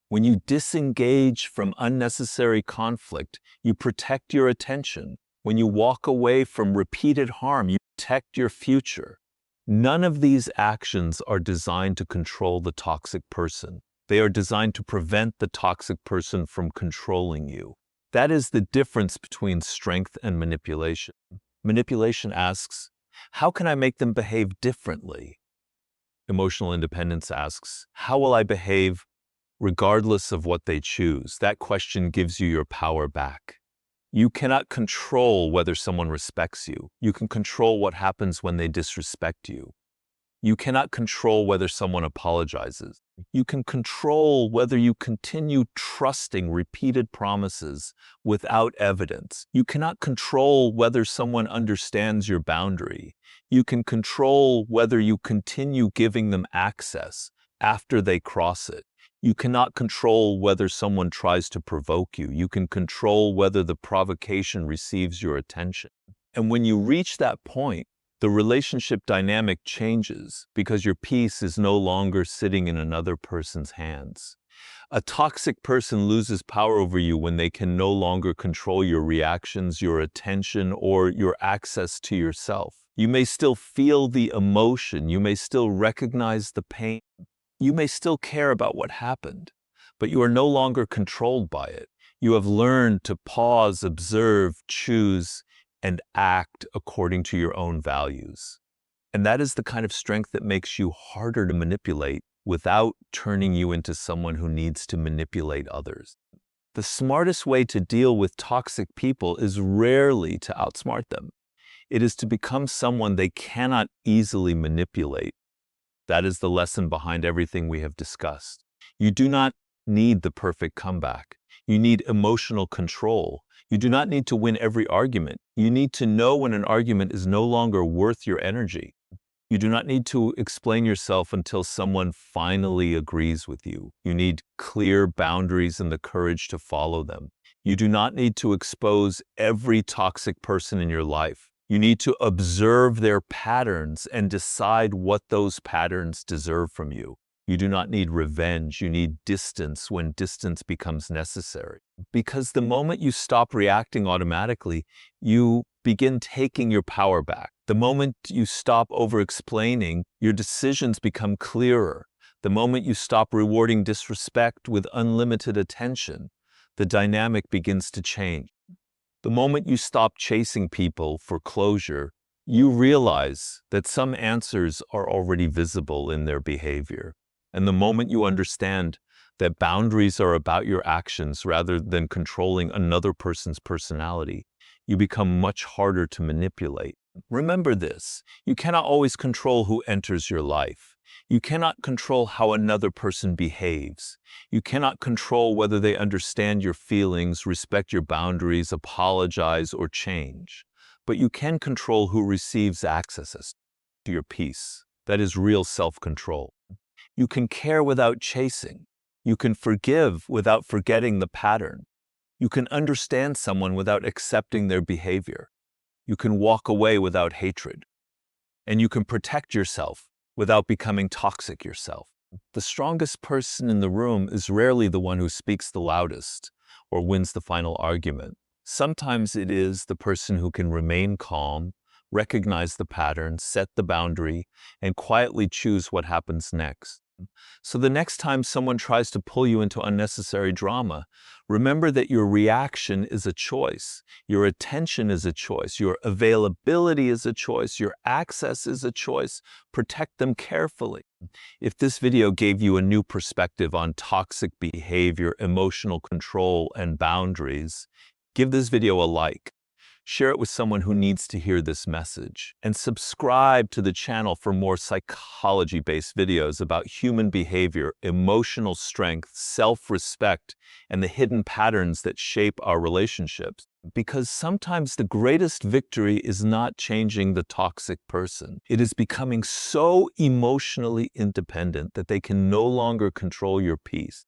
When you disengage from unnecessary conflict, you protect your attention. When you walk away from repeated harm, you protect your future. None of these actions are designed to control the toxic person. They are designed to prevent the toxic person from controlling you. That is the difference between strength and manipulation. Manipulation asks, how can I make them behave differently? Emotional independence asks, how will I behave regardless of what they choose? That question gives you your power back. You cannot control whether someone respects you. You can control what happens when they disrespect you. You cannot control whether someone apologizes. You can control whether you continue trusting repeated promises without evidence. You cannot control whether someone understands your boundary. You can control whether you continue giving them access after they cross it. You cannot control whether someone tries to provoke you. You can control whether the provocation receives your attention. And when you reach that point, the relationship dynamic changes because your peace is no longer sitting in another person's hands. A toxic person loses power over you when they can no longer control your reactions, your attention, or your access to yourself. You may still feel the emotion. You may still recognize the pain. You may still care about what happened, but you are no longer controlled by it. You have learned to pause, observe, choose, and act according to your own values. And that is the kind of strength that makes you harder to manipulate without turning you into someone who needs to manipulate others. The smartest way to deal with toxic people is rarely to outsmart them. It is to become someone they cannot easily manipulate. That is the lesson behind everything we have discussed. You do not need the perfect comeback. You need emotional control. You do not need to win every argument. You need to know when an argument is no longer worth your energy. You do not need to explain yourself until someone finally agrees with you. You need clear boundaries and the courage to follow them. You do not need to expose every toxic person in your life. You need to observe their patterns and decide what those patterns deserve from you. You do not need revenge. You need distance when distance becomes necessary. Because the moment you stop reacting automatically, you begin taking your power back. The moment you stop over-explaining, your decisions become clearer. The moment you stop rewarding disrespect with unlimited attention, the dynamic begins to change. The moment you stop chasing people for closure, you realize that some answers are already visible in their behavior. And the moment you understand that boundaries are about your actions rather than controlling another person's personality, you become much harder to manipulate. Remember this: you cannot always control who enters your life. You cannot control how another person behaves. You cannot control whether they understand your feelings, respect your boundaries, apologize, or change. But you can control who receives access to your peace. That is real self-control. You can care without chasing. You can forgive without forgetting the pattern. You can understand someone without accepting their behavior. You can walk away without hatred. And you can protect yourself without becoming toxic yourself. The strongest person in the room is rarely the one who speaks the loudest or wins the final argument. Sometimes it is the person who can remain calm, recognize the pattern, set the boundary, and quietly choose what happens next. So the next time someone tries to pull you into unnecessary drama, remember that your reaction is a choice, your attention is a choice, your availability is a choice, your access is a choice. Protect them carefully. If this video gave you a new perspective on toxic behavior, emotional control, and boundaries, give this video a like. Share it with someone who needs to hear this message, and subscribe to the channel for more psychology-based videos about human behavior, emotional strength, self-respect, and the hidden patterns that shape our relationships. Because sometimes the greatest victory is not changing the toxic person. It is becoming so emotionally independent that they can no longer control your peace.